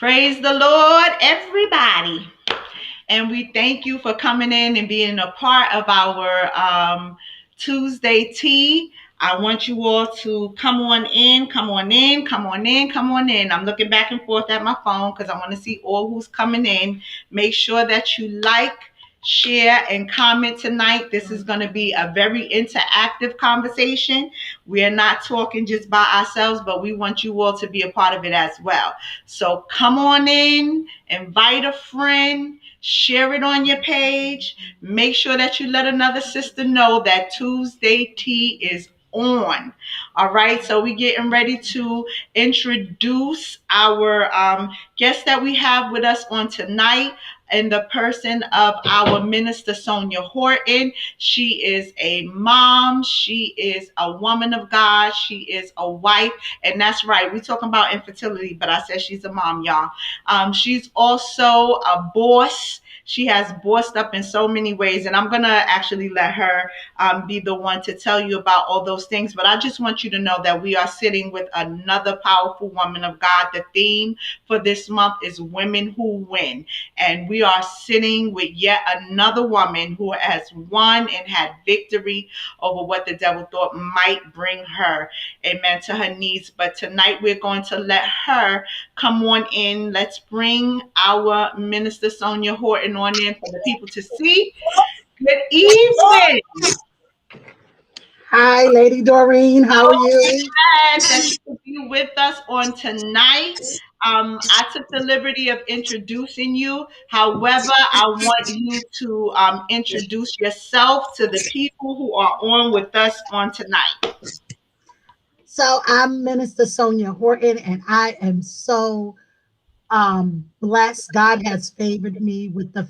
Praise the Lord, everybody. And we thank you for coming in and being a part of our Tuesday tea. I want you all to come on in, come on in, come on in, come on in. I'm looking back and forth at my phone because I want to see all who's coming in. Make sure that you like, share, and comment tonight. This is going to be a very interactive conversation. We are not talking just by ourselves, but we want you all to be a part of it as well. So come on in, invite a friend, share it on your page. Make sure that you let another sister know that Tuesday tea is on. All right, so we're getting ready to introduce our guest that we have with us on tonight. in the person of our minister Sonia Horton. She is a mom. She is a woman of God. She is a wife. And that's right. We're talking about infertility, but I said she's a mom, y'all. She's also a boss. She has bossed up in so many ways. And I'm going to actually let her be the one to tell you about all those things. But I just want you to know that we are sitting with another powerful woman of God. The theme for this month is Women Who Win. And we are sitting with yet another woman who has won and had victory over what the devil thought might bring her, amen, to her knees. But tonight we're going to let her come on in. Let's bring our minister Sonia Horton on in for the people to see. Good evening. Hi, Lady Doreen. How are you? Glad that you could be with us on tonight. I took the liberty of introducing you. However, I want you to introduce yourself to the people who are on with us on tonight. So I'm Minister Sonia Horton, and I am so blessed. God has favored me with the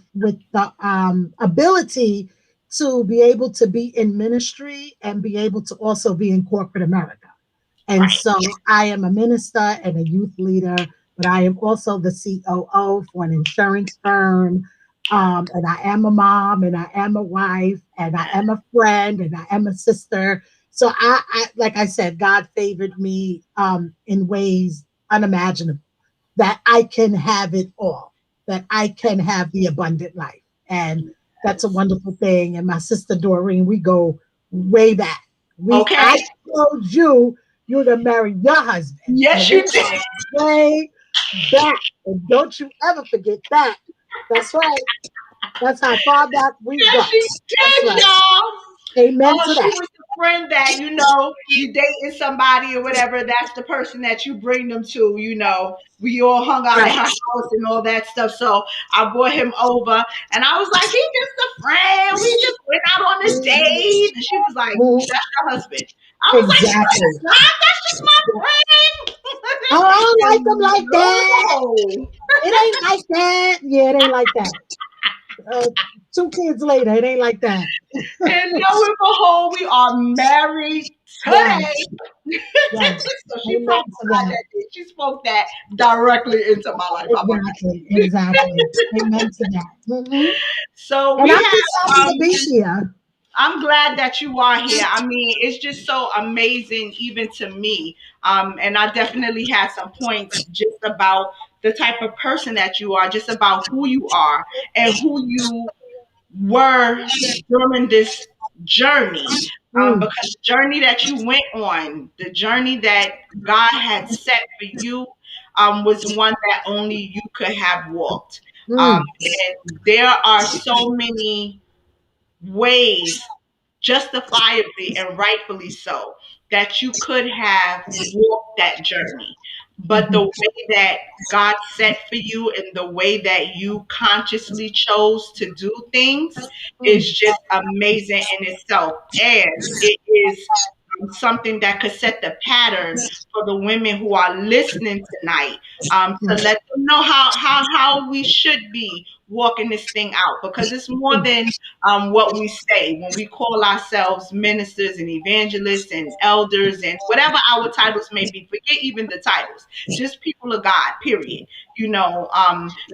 ability to be able to be in ministry and be able to also be in corporate America. And Right. so I am a minister and a youth leader, but I am also the COO for an insurance firm. And I am a mom and I am a wife and I am a friend and I am a sister. So like I said, God favored me in ways unimaginable that I can have it all, that I can have the abundant life. And that's a Yes. wonderful thing. And my sister Doreen, we go way back. I Okay. told you you're gonna marry your husband. So Yes, we you did. go way back. And don't you ever forget that. That's right. That's how far back we go. Yes, you That's did, right. y'all. Amen Oh, to she that. was the friend that, you dating somebody or whatever. That's the person that you bring them to, We all hung out at Right. her house and all that stuff. So I brought him over and I was like, he just a friend. We just went out on a date. And she was like, Mhm. that's your husband. I was like, no, Exactly. it's not. That's just my friend. Oh, I don't like them And like that. no. It ain't like that. Yeah, it ain't like that. Uh, 2 kids later, it ain't like that. And lo and behold, we are married today. Yes, yes. So she Amen to prophesied that. that. She spoke that directly into my life. How about Exactly, exactly. Amen to that. so And we I'm just have happy to be here. I'm glad that you are here. I mean, it's just so amazing even to me. And I definitely had some points just about the type of person that you are, just about who you are and who you were during this journey, Mm, because the journey that you went on, the journey that God had set for you, was one that only you could have walked. mm, And there are so many ways, justifiably and rightfully so, that you could have walked that journey. But the mhm, way that God set for you and the way that you consciously chose to do things mm, is just amazing in itself. And it is something that could set the pattern for the women who are listening tonight, to mm, let them know how we should be walking this thing out, because it's more mm, than what we say when we call ourselves ministers and evangelists and elders and whatever our titles may be. Forget even the titles, just people of God, period.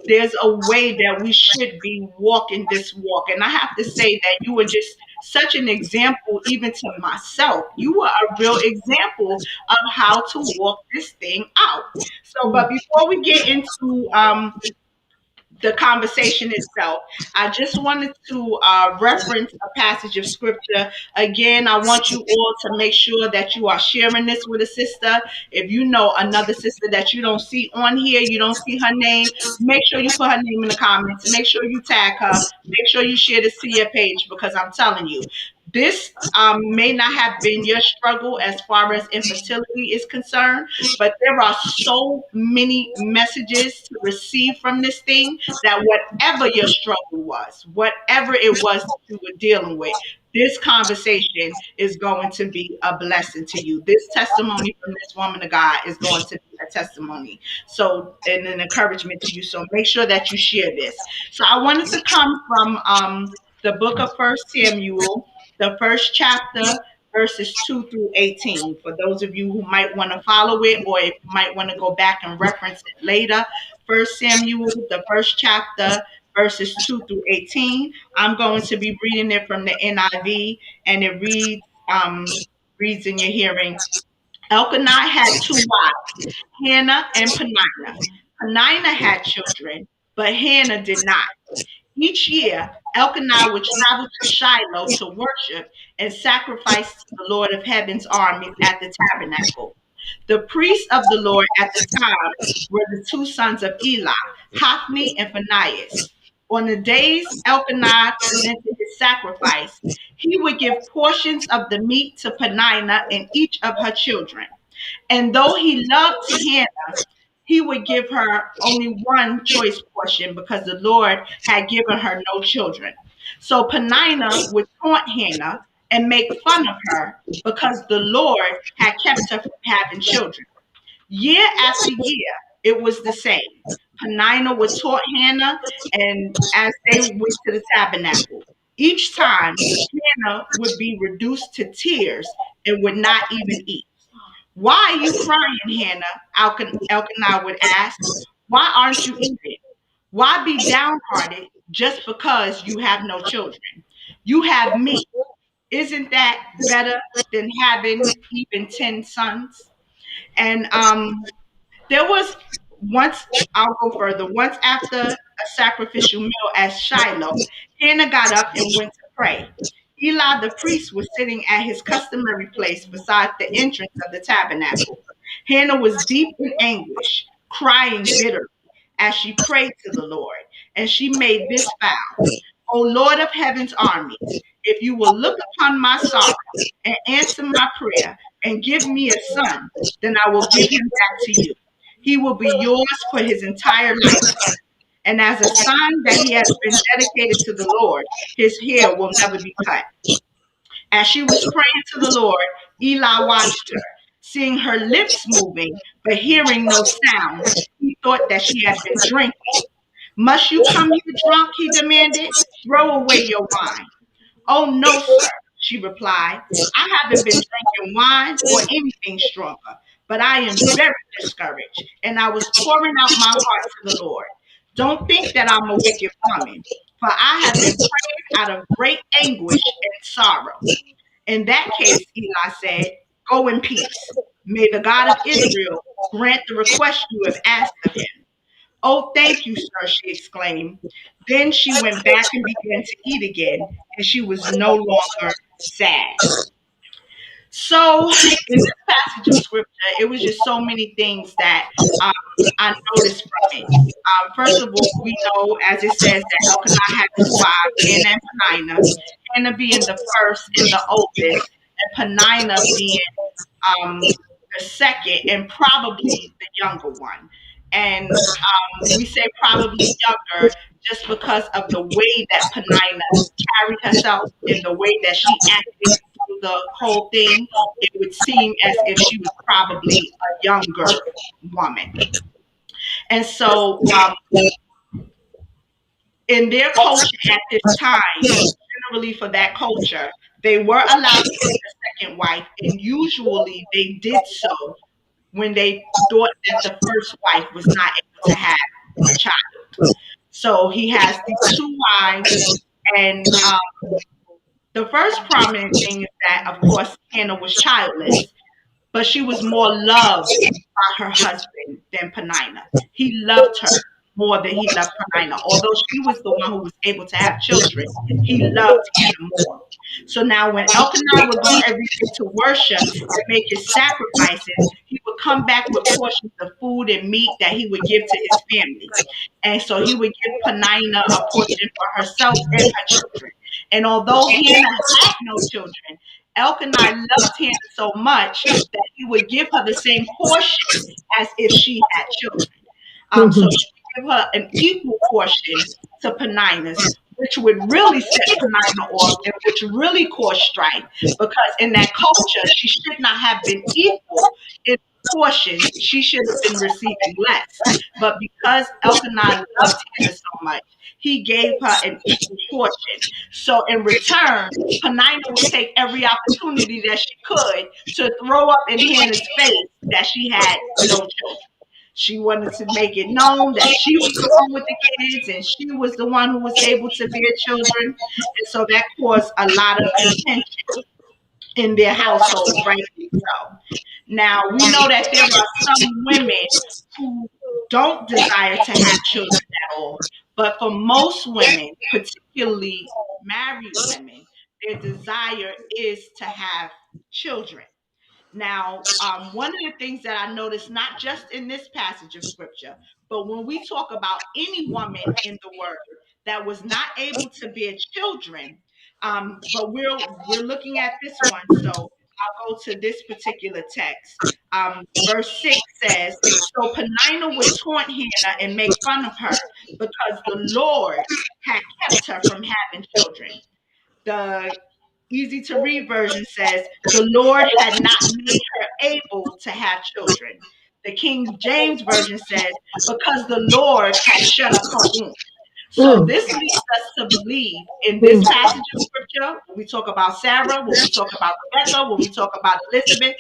There's a way that we should be walking this walk. And I have to say that you were just such an example, even to myself. You were a real example of how to walk this thing out. So, but mm, before we get into the conversation itself, I just wanted to reference a passage of scripture. Again, I want you all to make sure that you are sharing this with a sister. If you know another sister that you don't see on here, you don't see her name, make sure you put her name in the comments. Make sure you tag her. Make sure you share this to your page, because I'm telling you, this may not have been your struggle as far as infertility is concerned, but there are so many messages to receive from this thing that whatever your struggle was, whatever it was that you were dealing with, this conversation is going to be a blessing to you. This testimony from this woman of God is going to be a testimony. So, and an encouragement to you. So make sure that you share this. So I wanted to come from the book of First Samuel, the first chapter, verses 2 through 18. For those of you who might want to follow it or if you might want to go back and reference it later, First Samuel, the first chapter, verses 2 through 18. I'm going to be reading it from the NIV, and it reads in your hearing. Elkanah had two wives, Hannah and Peninnah. Peninnah had children, but Hannah did not. Each year, Elkanah would travel to Shiloh to worship and sacrifice to the Lord of Heaven's armies at the tabernacle. The priests of the Lord at the time were the two sons of Eli, Hophni and Phinehas. On the days Elkanah presented his sacrifice, he would give portions of the meat to Peninnah and each of her children. And though he loved Hannah, he would give her only one choice portion because the Lord had given her no children. So Peninnah would taunt Hannah and make fun of her because the Lord had kept her from having children. Year after year, it was the same. Peninnah would taunt Hannah, and as they went to the tabernacle, each time Hannah would be reduced to tears and would not even eat. Why are you crying, Hannah? Elkanah would ask. Why aren't you eating? Why be downhearted just because you have no children? You have me. Isn't that better than having even 10 sons? And there was once, I'll go further. Once after a sacrificial meal at Shiloh, Hannah got up and went to pray. Eli the priest was sitting at his customary place beside the entrance of the tabernacle. Hannah was deep in anguish, crying bitterly as she prayed to the Lord, and she made this vow. O Lord of heaven's armies, if you will look upon my sorrow and answer my prayer and give me a son, then I will give him back to you. He will be yours for his entire lifetime. And as a son that he has been dedicated to the Lord, his hair will never be cut. As she was praying to the Lord, Eli watched her. Seeing her lips moving, but hearing no sound, he thought that she had been drinking. Must you come here drunk? He demanded. Throw away your wine. Oh, no, sir, she replied. I haven't been drinking wine or anything stronger, but I am very discouraged, and I was pouring out my heart to the Lord. Don't think that I'm a wicked woman, for I have been praying out of great anguish and sorrow. In that case, Eli said, go in peace. May the God of Israel grant the request you have asked of him. Oh, thank you, sir, she exclaimed. Then she went back and began to eat again, and she was no longer sad. So, in this passage of scripture, it was just so many things that um, I noticed from it. First of all, we know, as it says, that Elkanah had two wives, Hannah and Peninnah. Hannah being the first and the oldest, and Peninnah being the second and probably the younger one. And we say probably younger just because of the way that Peninnah carried herself and the way that she acted through the whole thing. It would seem as if she was probably a younger woman. And so, in their culture at this time, generally for that culture, they were allowed to get a second wife, and usually they did so when they thought that the first wife was not able to have a child. So he has these two wives, and the first prominent thing is that, of course, Hannah was childless, but she was more loved by her husband than Peninnah. He loved her more than he loved Peninnah. Although she was the one who was able to have children, he loved Hannah more. So now when Elkanah would go every day to worship and make his sacrifices, he would come back with portions of food and meat that he would give to his family. And so he would give Peninnah a portion for herself and her children. And although Hannah had no children, Elkanah loved Hannah so much that he would give her the same portion as if she had children. So Mhm. he would give her an equal portion to Peninnah's, which would really set Peninnah off and which really caused strife because in that culture, she should not have been equal in portion, she should have been receiving less. But because Elkanah loved Hannah so much, he gave her an equal portion. So in return, Penina would take every opportunity that she could to throw up in Hannah's face that she had no children. She wanted to make it known that she was the one with the kids and she was the one who was able to bear children. And so that caused a lot of contention in their household, rightly so. Now, we know that there are some women who don't desire to have children at all, but for most women, particularly married women, their desire is to have children. Now, one of the things that I noticed, not just in this passage of scripture, but when we talk about any woman in the word that was not able to bear children, but we're looking at this one, so I'll go to this particular text. Verse 6 says, "So Penina would taunt Hannah and make fun of her because the Lord had kept her from having children." The easy to read version says, "The Lord had not made her able to have children." The King James version says, "Because the Lord had shut up her womb." So Mm, this leads us to believe in this mm, passage of scripture, when we talk about Sarah, when we talk about Rebecca, when we talk about Elizabeth,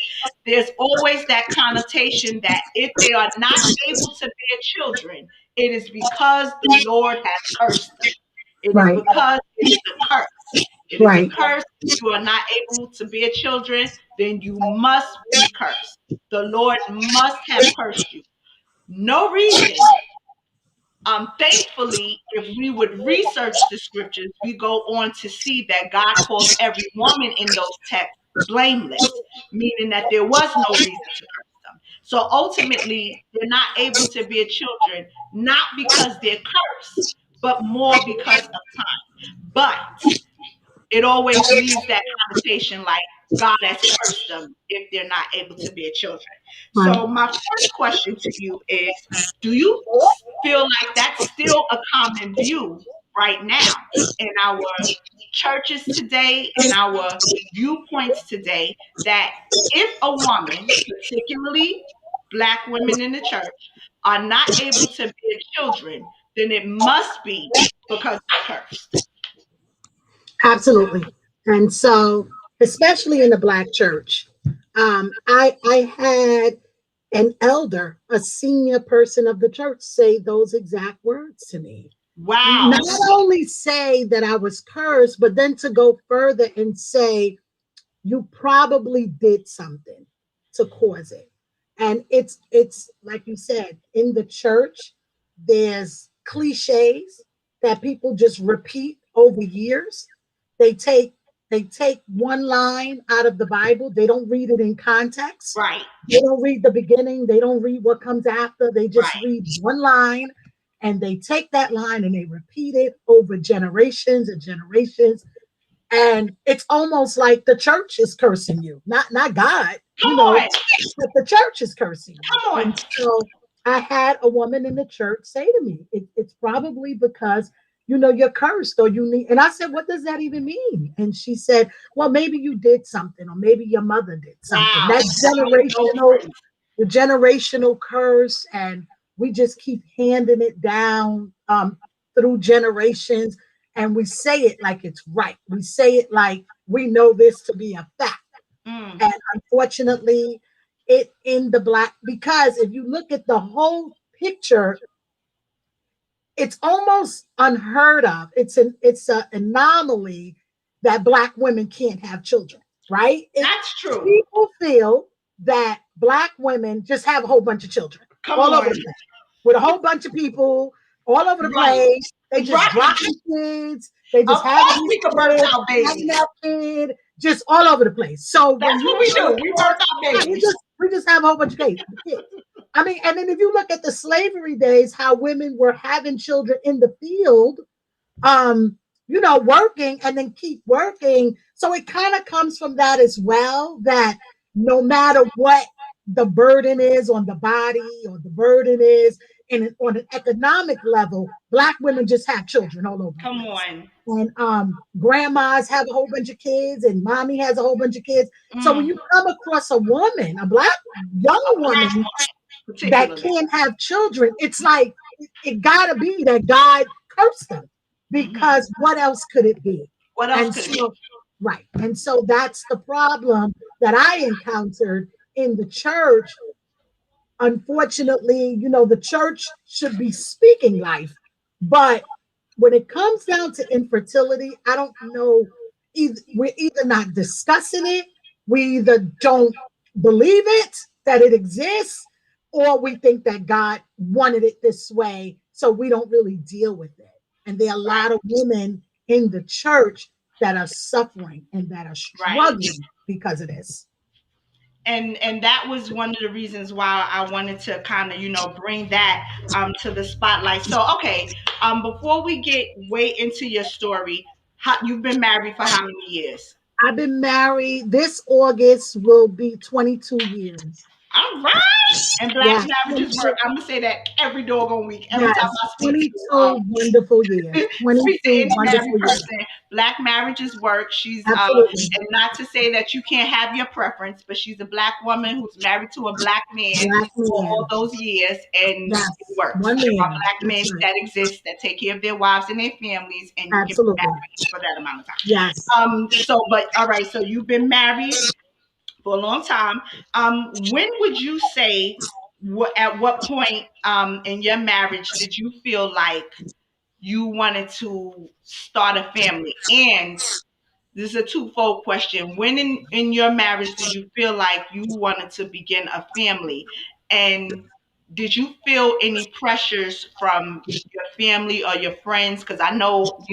there's always that connotation that if they are not able to bear children, it is because the Lord has cursed them. It is right, because it is a curse. It is a right, curse. If you are not able to bear children, then you must be cursed. The Lord must have cursed you. No reason. Thankfully, if we would research the scriptures, we go on to see that God calls every woman in those texts blameless, meaning that there was no reason to curse them. So ultimately, they're not able to bear children, not because they're cursed, but more because of time. But it always leaves that connotation like God has cursed them if they're not able to bear children. right. So, my first question to you is, do you feel like that's still a common view right now in our churches today, in our viewpoints today, that if a woman, particularly Black women in the church, are not able to bear children, then it must be because they're cursed? Absolutely. And so, especially in the Black church, I had an elder, a senior person of the church, say those exact words to me. Not Wow. only say that I was cursed, but then to go further and say, you probably did something to cause it. And it's like you said, in the church, there's cliches that people just repeat over years. They take they take one line out of the Bible, they don't read it in context. Right. They don't read the beginning, they don't read what comes after. They just Right. read one line and they take that line and they repeat it over generations and generations, and it's almost like the church is cursing you, not God, Come on. but the church is cursing you. Come on. And so I had a woman in the church say to me, it's probably because you're cursed or you need. And I said, what does that even mean? And she said, well, maybe you did something, or maybe your mother did something. Wow. That's That makes no sense. the generational curse, and we just keep handing it down through generations, and we say it like it's right. We say it like we know this to be a fact. Mm. And unfortunately, it in the Black, because if you look at the whole picture, it's almost unheard of. It's an anomaly that Black women can't have children, right? That's true. People feel that Black women just have a whole bunch of children Come all over on. the place with a whole bunch of people all over the Right. place. They just Right. dropping kids. They Of just having course these we could birth kids, out having babies. that kid, just all over the place. So when That's you what we look do. We birth out at, babies. we just have a whole bunch of kids. I mean, and then if you look at the slavery days, how women were having children in the field, um, working and then keep working. So it kind of comes from that as well, that no matter what the burden is on the body, or the burden is on an economic level. Black women just have children all over the Come place. on. And grandmas have a whole bunch of kids, and mommy has a whole bunch of kids. So when Mm. you come across a woman, a black young A black woman one, that particularly. can't have children, it's like it gotta be that God cursed them, Hmm. because what else could it be? What else And could it be? so, right. And so that's the problem that I encountered in the church. Unfortunately, the church should be speaking life, but when it comes down to infertility, I don't know. We're either not discussing it, we either don't believe it, that it exists, or we think that God wanted it this way, so we don't really deal with it. And there are a lot of women in the church that are suffering and that are Right. struggling because of this. And that was one of the reasons why I wanted to kind of bring that to the spotlight. So okay, before we get way into your story, you've been married for how many years? I've been married. This August will be 22 years. All right. And black Yes, marriages work. I'm gonna say that every doggone week, every time yes, I speak to 22 wonderful years. speak to 22 any married wonderful years. person. Black marriages work. She's Absolutely. and not to say that you can't have your preference, but she's a black woman who's married to a black man Black for all man. those years, and it Yes, works. one There are man. black That's men right. that exist that take care of their wives and their families, and you can be Absolutely. married for that amount of time. Yes. So, but all right, so you've been married for a long time. When would you say, at what point in your marriage did you feel like you wanted to start a family? And this is a twofold question. When in your marriage did you feel like you wanted to begin a family? And did you feel any pressures from your family or your friends? Because I know,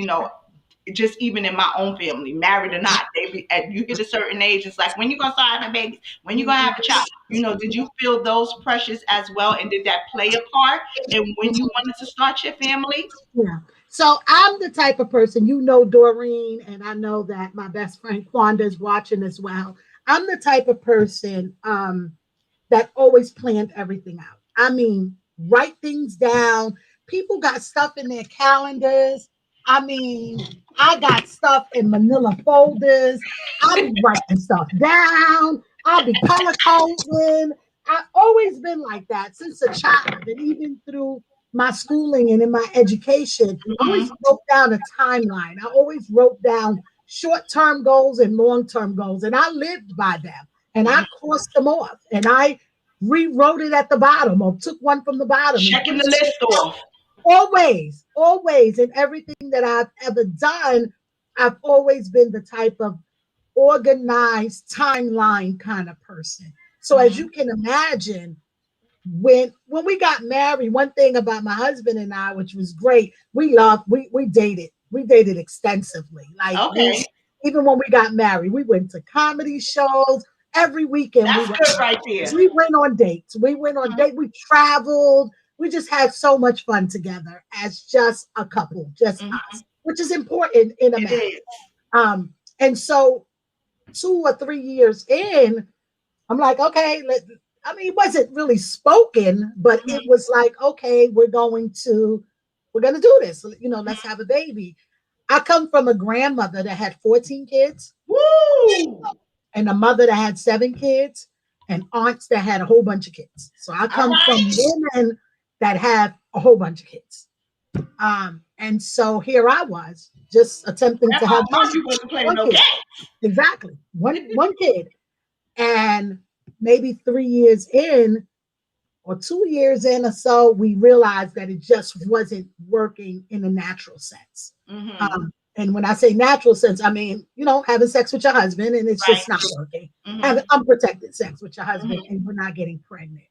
just even in my own family, married or not, they be at you hit a certain age, it's like when you gonna start having babies, when you gonna have a child. Did you feel those pressures as well? And did that play a part in when you wanted to start your family? Yeah. So I'm the type of person, Doreen, and I know that my best friend Quanda is watching as well. I'm the type of person that always planned everything out. I mean, write things down. People got stuff in their calendars. I mean, I got stuff in manila folders. I'll be writing stuff down. I'll be color coding. I've always been like that since a child, and even through my schooling and in my education, I always Hmm. wrote down a timeline. I always wrote down short-term goals and long-term goals, and I lived by them. And I Hmm. crossed them off, and I rewrote it at the bottom, or took one from the bottom and Checking put the it at the list top. off. Always, always, in everything that I've ever done, I've always been the type of organized timeline kind of person. So as Hmm. you can imagine, when we got married, one thing about my husband and I, which was great, we dated extensively. Like, we, Okay. even when we got married, we went to comedy shows every weekend. We That's went good right there. we went on dates. We traveled. We just had so much fun together as just a couple, just Hmm. us, which is important in a It marriage. is. And so 2 or 3 years in, I'm like, okay, I mean, it wasn't really spoken, but it Hmm. was like, okay, we're gonna do this. Let's have a baby. I come from a grandmother that had 14 kids, Woo! and a mother that had 7 kids, and aunts that had a whole bunch of kids. So I All come from right. women that have a whole bunch of kids. And so here I was, just attempting to Grandma have one told you wasn't playing one no kid. game. Exactly. One kid. And maybe 3 years in, or 2 years in or so, we realized that it just wasn't working in a natural sense. Hmm. And when I say natural sense, I mean, having sex with your husband and it's Right. just not working. Hmm. Having unprotected sex with your husband Hmm. and we're not getting pregnant.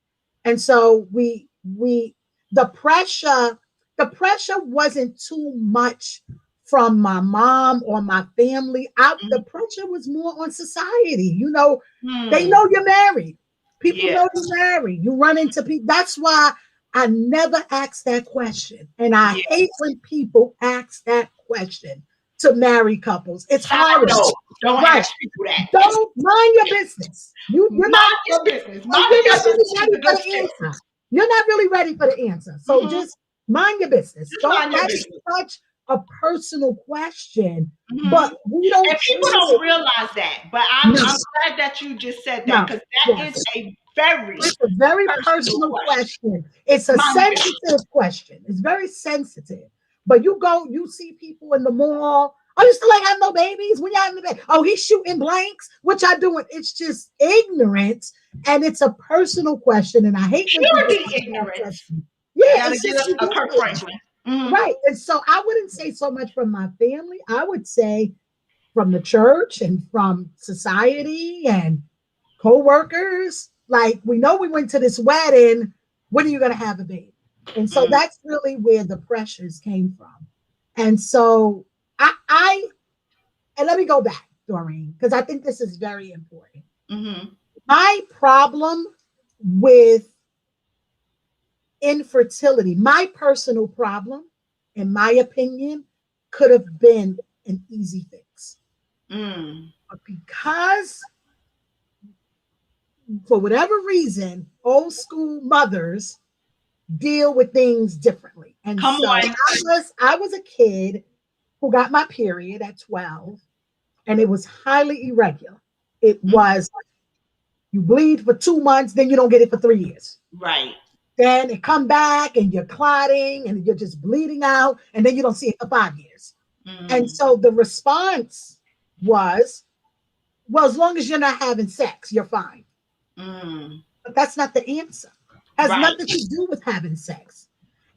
And so the pressure, the pressure wasn't too much from my mom or my family. The Hmm. pressure was more on society. They Hmm. know you're married. People Yeah. know you're married. You run into people. That's why I never ask that question. And I Yeah. hate when people ask that question to marry couples. It's Side horrible. note, don't Right. ask people that. Don't mind your business. You're not Mind your business. so Mind you're your not really business is ready a for good the shift. answer. You're not really ready for the answer. So Hmm. just mind your business. Just Don't mind your that is business. such a personal question, Hmm. but we don't And people treat don't it. realize that. But No, I'm glad that you just said that no, because that is yes. a very It's a very personal personal question. question. It's a Mind your business. sensitive question. It's very sensitive. But you go, you see people in the mall. Oh, you still ain't have no babies? When y'all having the baby? Oh, he's shooting blanks. What y'all doing? It's just ignorance, and it's a personal question. And I hate when people Purity ask that ignorance. question. Yeah, Gotta it's get just a Kirk ridiculous. Franklin. Hmm. Right. And so I wouldn't say so much from my family. I would say from the church and from society and co-workers. Like, we know we went to this wedding. When are you going to have a baby? And so Mm, that's really where the pressures came from. And so I and let me go back, Doreen, because I think this is very important. mm-hmm. My problem with infertility, my personal problem, in my opinion, could have been an easy fix. Mm. But because, for whatever reason, old school mothers deal with things differently. And Come so on. I was a kid who got my period at 12, and it was highly irregular. It Mm, was, you bleed for 2 months, then you don't get it for 3 years. right. Then it come back and you're clotting and you're just bleeding out, and then you don't see it for 5 years. And Mm, so the response was, well, as long as you're not having sex, you're fine. mm, But that's not the answer. It has right. nothing to do with having sex.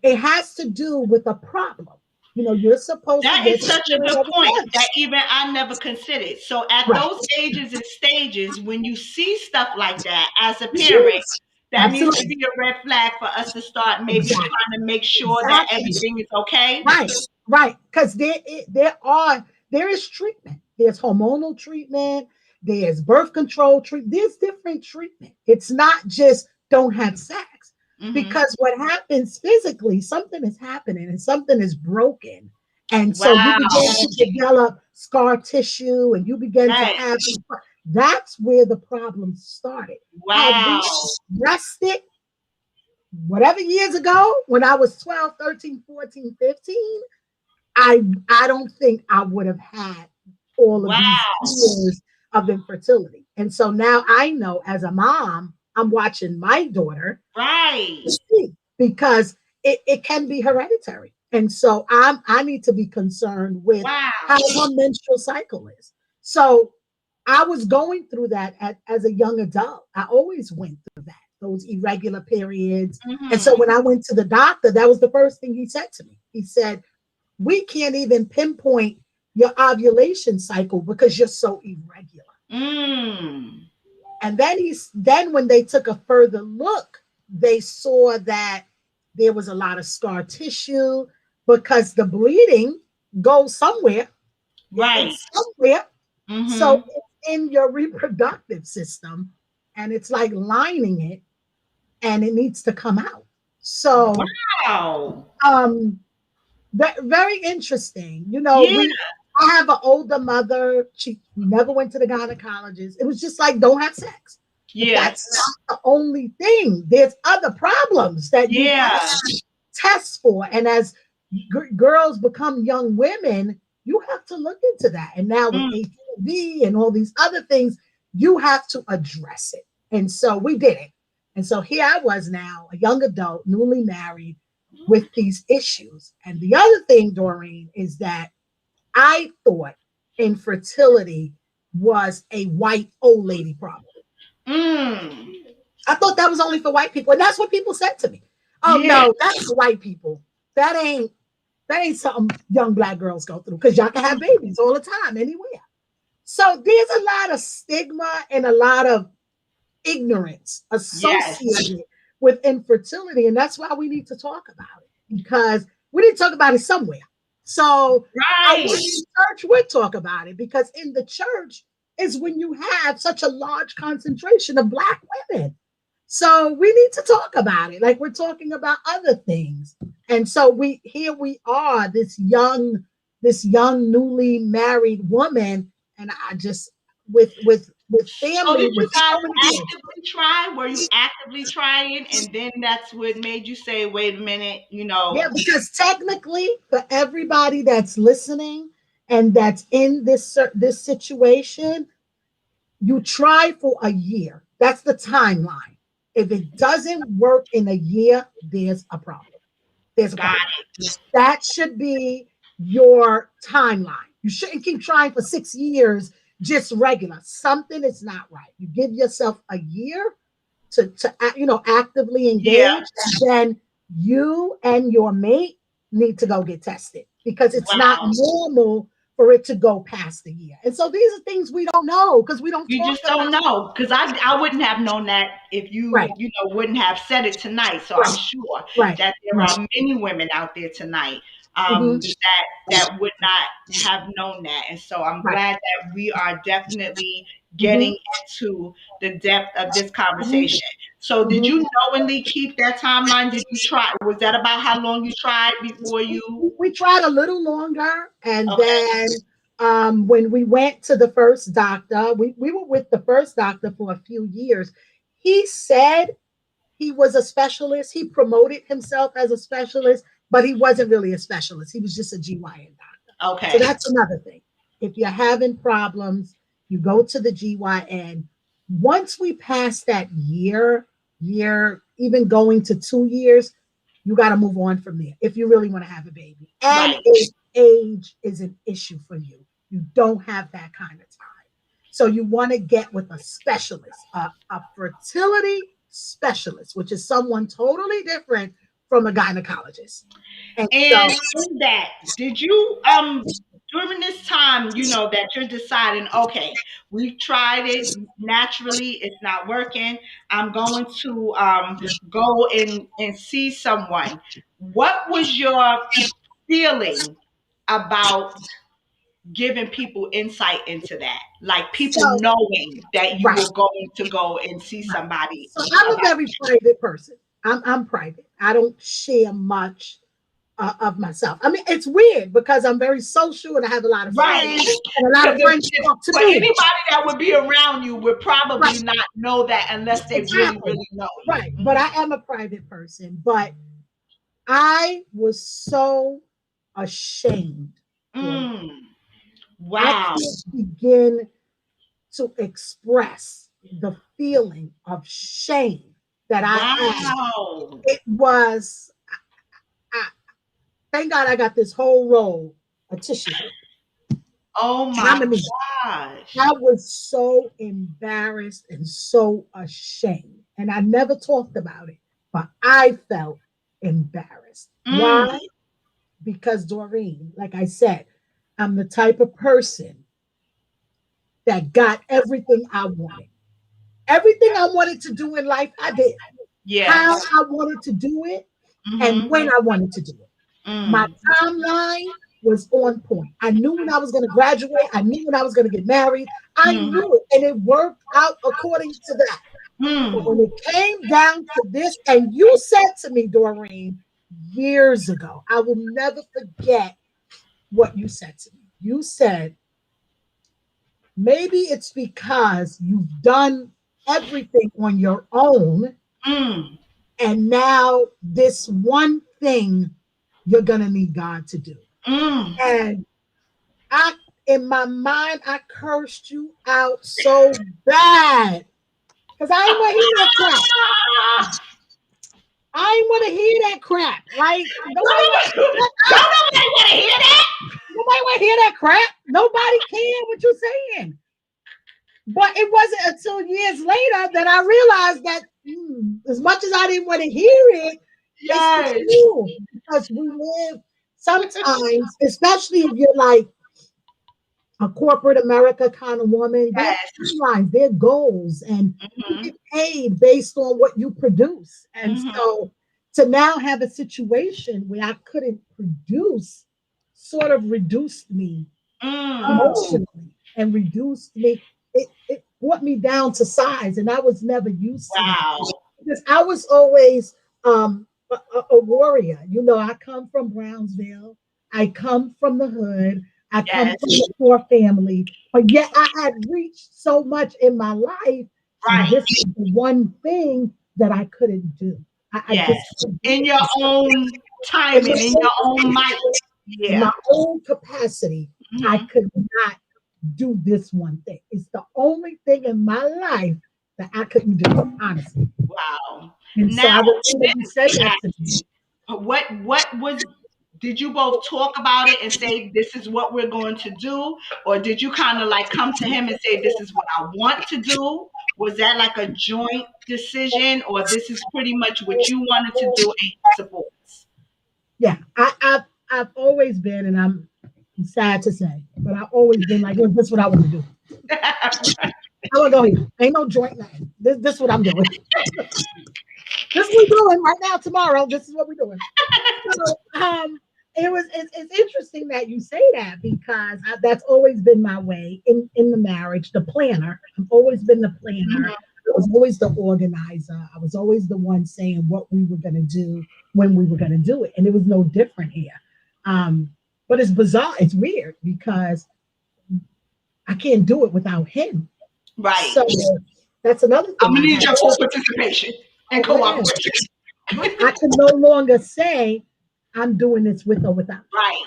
It has to do with a problem. You're supposed to That get is your such a period good every point that month. even I never considered. So at Right. those ages and stages, when you see stuff like that as a parent, Yes. that needs to Absolutely. be a red flag for us to start maybe Exactly. trying to make sure that Exactly. everything is okay. Right. Right. Because there is treatment. There's hormonal treatment. There's birth control treatment. There's different treatment. It's not just don't have sex. Hmm. Because what happens physically, something is happening and something is broken. And so you begin Wow. to develop scar tissue and you begin to Yes. have, that's where the problem started. Had we Wow. rested whatever years ago, when I was 12, 13, 14, 15, I don't think I would have had all of these Wow. years of infertility. And so now I know, as a mom, I'm watching my daughter Right. because it can be hereditary. And so I need to be concerned with how Wow. her menstrual cycle is. So I was going through that as a young adult. I always went through that, those irregular periods. And so Hmm. when I went to the doctor, that was the first thing he said to me. He said, we can't even pinpoint your ovulation cycle because you're so irregular. Mm. And then when they took a further look, they saw that there was a lot of scar tissue because the bleeding goes somewhere. Right. It's somewhere. So Hmm. it's in your reproductive system, and it's like lining it, and it needs to come out. So Wow. um very interesting. Yeah. I have an older mother. She never went to the gynecologist. It was just like, don't have sex. But Yeah. that's not the only thing. There's other problems that you have Yeah. to test for. And as girls become young women, you have to look into that. And now with Mm. HIV and all these other things, you have to address it. And so we did it. And so here I was now, a young adult, newly married, with these issues. And the other thing, Doreen, is that I thought infertility was a white old lady problem. Mm. I thought that was only for white people. And that's what people said to me. Oh Yeah. no, that's for white people. That ain't something young black girls go through because y'all can have babies all the time anywhere. So there's a lot of stigma and a lot of ignorance Yes. associated with infertility. And that's why we need to talk about it, because we need to talk about it somewhere. So I Right. wish the church would talk about it, because in the church is when you have such a large concentration of black women. So we need to talk about it like we're talking about other things. And so we are, this young this young newly married woman, and I just with So family did with you guys so many kids. actively try? Were you actively trying, and then that's what made you say, "Wait a minute," you Yeah, know? because technically, for everybody that's listening and that's in this situation, you try for a year. That's the timeline. If it doesn't work in a year, there's a problem. There's a Got problem. That should be your timeline. You shouldn't keep trying for 6 years just regular. Something is not right. You give yourself a year to actively it. Yeah. engage, then you and your mate need to go get tested because it's not Wow. normal for it to go past a year. And so these are things we don't know because we don't You talk just don't about. know, because I wouldn't have known that if Right, wouldn't have said it tonight. So I'm right, sure right, that there right. are many women out there tonight, Mhm, that would not have known that. And so I'm right. glad that we are definitely Mhm, getting into the depth of this mhm, conversation. So did mhm. you knowingly keep that timeline? Did you try? Was that about how long you tried before we, you? we tried a little longer, and Okay. then when we went to the first doctor, we were with the first doctor for a few years. He said he was a specialist. He promoted himself as a specialist, but he wasn't really a specialist. He was just a GYN doctor. So Okay. that's another thing. If you're having problems, you go to the GYN. Once we pass that year, even going to 2 years, you got to move on from there if you really want to have a baby. And Right. if age is an issue for you, you don't have that kind of time. So you want to get with a specialist, a fertility specialist, which is someone totally different from a gynecologist. And so, And in that, did you during this time, that you're deciding, okay, we've tried it naturally, it's not working. I'm going to go and see someone. What was your feeling about giving people insight into that? Like people so knowing that you right, were going to go and see right. somebody So I'm a about. very private person. I'm private. I don't share much of myself. I mean, it's weird because I'm very social and I have a lot of Right. friends, and a lot of Because friends talk to but me. anybody that would be around you would probably Right, not know that unless they really, exactly. really know you. Right. But I am a private person. But I was so ashamed, Dory. Mm. I Wow. can't begin to express the feeling of shame that I had. Wow. It was, I, thank God I got this whole roll of tissue paper. Oh And I'm my gonna need gosh. I was so embarrassed and so ashamed. And I never talked about it, but I felt embarrassed. Mm. Why? Because Doreen, like I said, I'm the type of person that got everything I wanted. Everything I wanted to do in life, I did. Yeah. How I wanted to do it and Mm-hmm. when I wanted to do it. My Mm. timeline was on point. I knew when I was going to graduate. I knew when I was going to get married. I Mm. knew it, and it worked out according to that. But Mm. when it came down to this, and you said to me, Doreen, years ago, I will never forget what you said to me. You said, maybe it's because you've done everything on your own, Mm. and now this one thing you're going to need God to do. Mm. And I, in my mind, I cursed you out so bad because I ain't want to hear that crap. I ain't want to hear that crap. Like nobody want to shut Don't up. nobody want to hear that. Nobody want to hear that crap. Nobody care what you're saying. But it wasn't until years later that I realized that as much as I didn't want to hear it, it's the Yes. truth because we live sometimes, especially if you're like a corporate America kind of woman, their Yes. timelines, their goals, and you Mm-hmm. get paid based on what you produce. And Mm-hmm. so to now have a situation where I couldn't produce sort of reduced me Mm. emotionally and reduced me. It brought me down to size, and I was never used to that Wow. because I was always a warrior. You know, I come from Brownsville. I come from the hood. I come Yes. from a poor family, but yet I had reached so much in my life, and Right. this is the one thing that I couldn't do. I Yes. just couldn't do In it. your own In my timing, in your own own, might. in my Yeah. own capacity, I Hmm. could not do this one thing. It's the only thing in my life that I couldn't do, honestly. Wow. And so Now, I remember this you is said the that to me. action. What was, did you both talk about it and say this is what we're going to do, or did you kind of like come to him and say this is what I want to do? Was that like a joint decision, or this is pretty much what you wanted to do and he supports? Yeah, I've always been, and I'm sad to say, but I've always been like, look, this is what I want to do. I want to go here. Ain't no joint nothing. This is what I'm doing. This is what we're doing right now, tomorrow. This is what we're doing. So it's interesting that you say that because that's always been my way in the marriage, the planner. I've always been the planner. Mhm. I was always the organizer. I was always the one saying what we were going to do when we were going to do it, and it was no different here. Um, but it's bizarre. It's weird because I can't do it without him. Right. So that's another I'm thing gonna I need had. your full participation and Yeah, cooperation. right. I can no longer say I'm doing this with or without, Right.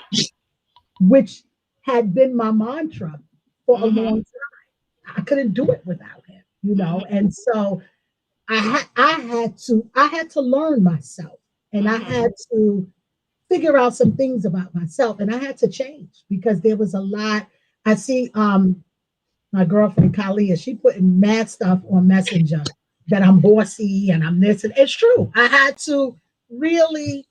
which had been my mantra for a Hmm. long time. I couldn't do it without him, Hmm. and so I had to learn myself, and I Hmm. had to figure out some things about myself, and I had to change because there was a lot. I see my girlfriend Kalia, she putting mad stuff on Messenger that I'm bossy and I'm this, and it's true. I had to really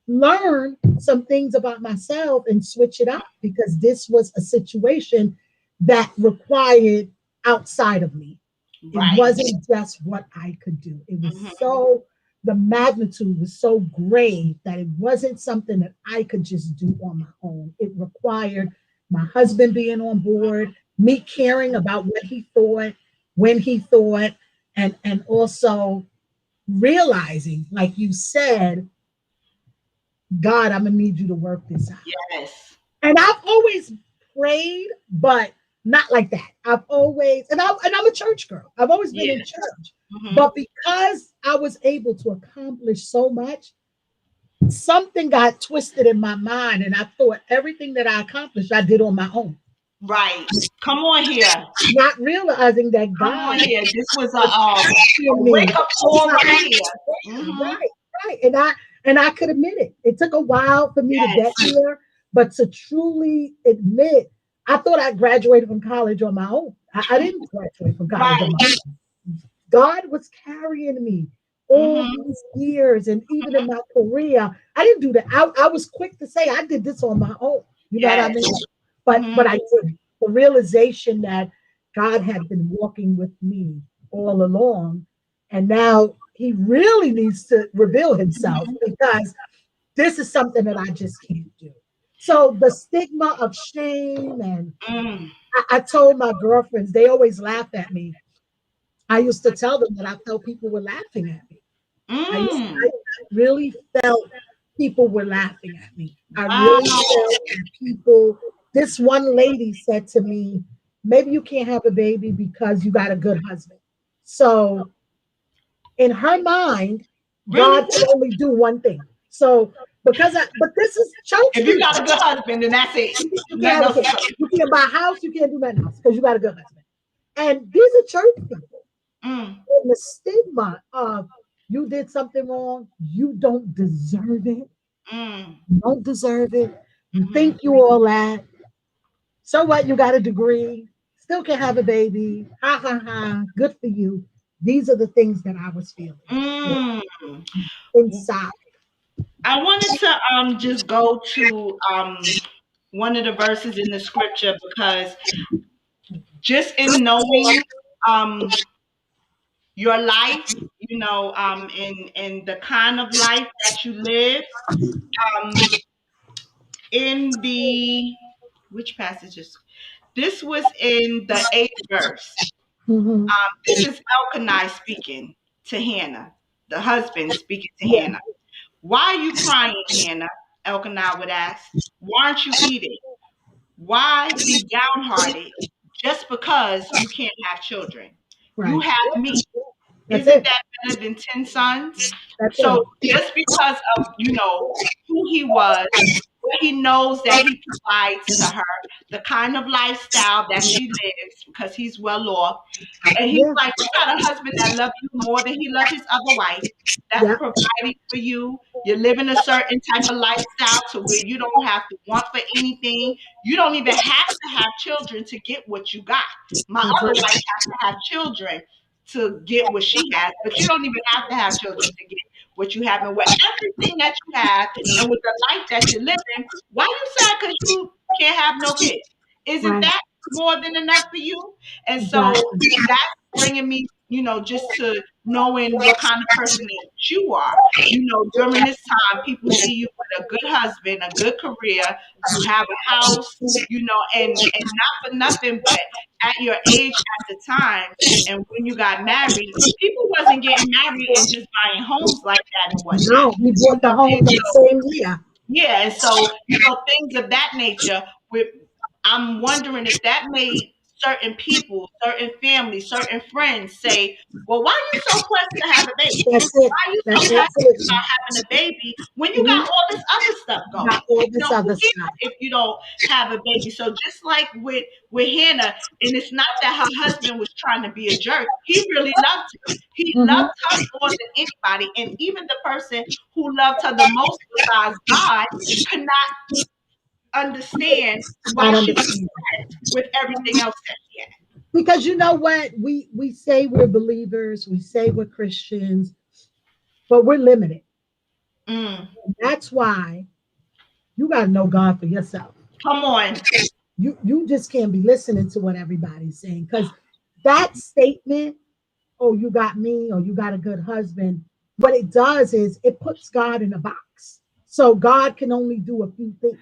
learn some things about myself and switch it up because this was a situation that required outside of me. It Right. wasn't just what I could do. It was Hmm. so, the magnitude was so grave that it wasn't something that I could just do on my own. It required my husband being on board, me caring about what he thought, when he thought, and also realizing, like you said, God, I'm gonna need you to work this out. Yes. And I've always prayed, but not like that. I've always, and I'm a church girl. I've always been in Yeah. church, Hmm. but because I was able to accomplish so much, something got twisted in my mind, and I thought everything that I accomplished, I did on my own, Right. Come on here. not realizing that Come on God here. This was was a carrying wake me. up call right Right, here. Hmm. right, right. And I could admit it. It took a while for me to get Yes. here, but to truly admit, I thought I graduated from college on my own. I didn't graduate from college on Right. my own. God was carrying me all Hmm. these years, and even in my career, I didn't do that. I was quick to say I did this on my own. You know what I Yes. mean? Hmm. But I didn't. The realization that God had been walking with me all along, and now He really needs to reveal Himself because this is something that I just can't do. So the stigma of shame, and Mm. I told my girlfriends, they always laugh at me. I used to tell them that I felt people were laughing at me. Mm. I really felt people were laughing at me. I Wow. really felt that people, this one lady said to me, maybe you can't have a baby because you got a good husband. So in her mind, Really? God can only do one thing. So but this is church If you got people. a good husband, then that's it. You can't Nothing have a else kid. is coming. You can't buy a house. You can't do nothing else because you got a good husband. And these are church people. Mm. And the stigma of you did something wrong, you don't deserve it. Mm. You don't deserve it. You Hmm. think you all that. So what? You got a degree, still can have a baby. Ha ha ha. Good for you. These are the things that I was feeling Mm. inside. I wanted to just go to one of the verses in the scripture because just in knowing um your life, and the kind of life that you live, um in the which passages? This was in the 8th verse. Mhm. This is Elkanah speaking to Hannah, the husband speaking to Yeah. Hannah. Why are you crying, Hannah? Elkanah would ask, why aren't you eating? Why be downhearted just because you can't have children? You Right. have me. That's Isn't it. that better than 10 sons? That's So it. just because of, who he was, what he knows that he provides to her, the kind of lifestyle that she lives because he's well off, and he's Yeah. like, you got a husband that loves you more than he loved his other wife. That's Yeah. providing for you. You're living a certain type of lifestyle to where you don't have to want for anything. You don't even have to have children to get what you got. My That's other it. wife has to have children to get what she has, but you don't even have to have children to get what you have. And with everything that you have and with the life that you're living, why you sad because you can't have no kids? Isn't Right. that more than enough for you? And so Exactly. that's bringing me, just to knowing what kind of person that you are. During this time, people see you with a good husband, a good career, you have a house, and not for nothing, but at your age at the time, and when you got married, people wasn't getting married and just buying homes like that and whatnot. No, we bought the home And that so same year. yeah, and so things of that nature. With I'm wondering if that made certain people, certain families, certain friends say, "Well, why are you so pressed to have a baby? That's it. Why are you so That's passionate absolutely. about having a baby when you got Mhm. all this other stuff Got going? all this Who other cares stuff. if you don't have a baby?" So just like with Hannah, and it's not that her husband was trying to be a jerk. He really loved her. He Hmm. loved her more than anybody, and even the person who loved her the most besides God could not understand why Not she was understand. pressed with everything else that she had. Because you know what? We say we're believers, we say we're Christians, but we're limited. Mm, That's why you gotta know God for yourself. come on. You just can't be listening to what everybody's saying. Because that statement, oh, you got me, or you got a good husband, what it does is it puts God in a box. So God can only do a few things.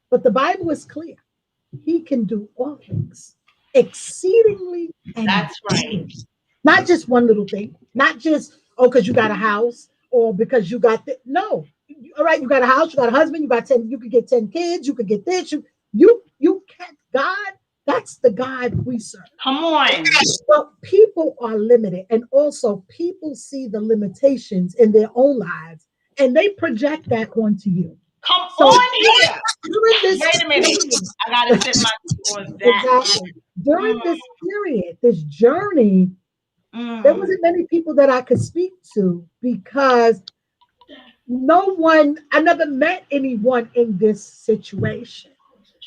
But the Bible is clear. He can do all things exceedingly and That's right. not just one little thing, not just, oh, because you got a house or because you got no. All right, you got a house, you got a husband, you got 10, you could get 10 kids, you could get this, you can't. God, that's the God we serve. Come on. But people are limited, and also people see the limitations in their own lives and they project that onto you. Come So on here. during this Wait a minute. I gotta period, sit my tea on that. exactly, during Mm, this period, this journey, there mm. wasn't many people that I could speak to because no one, I never met anyone in this situation.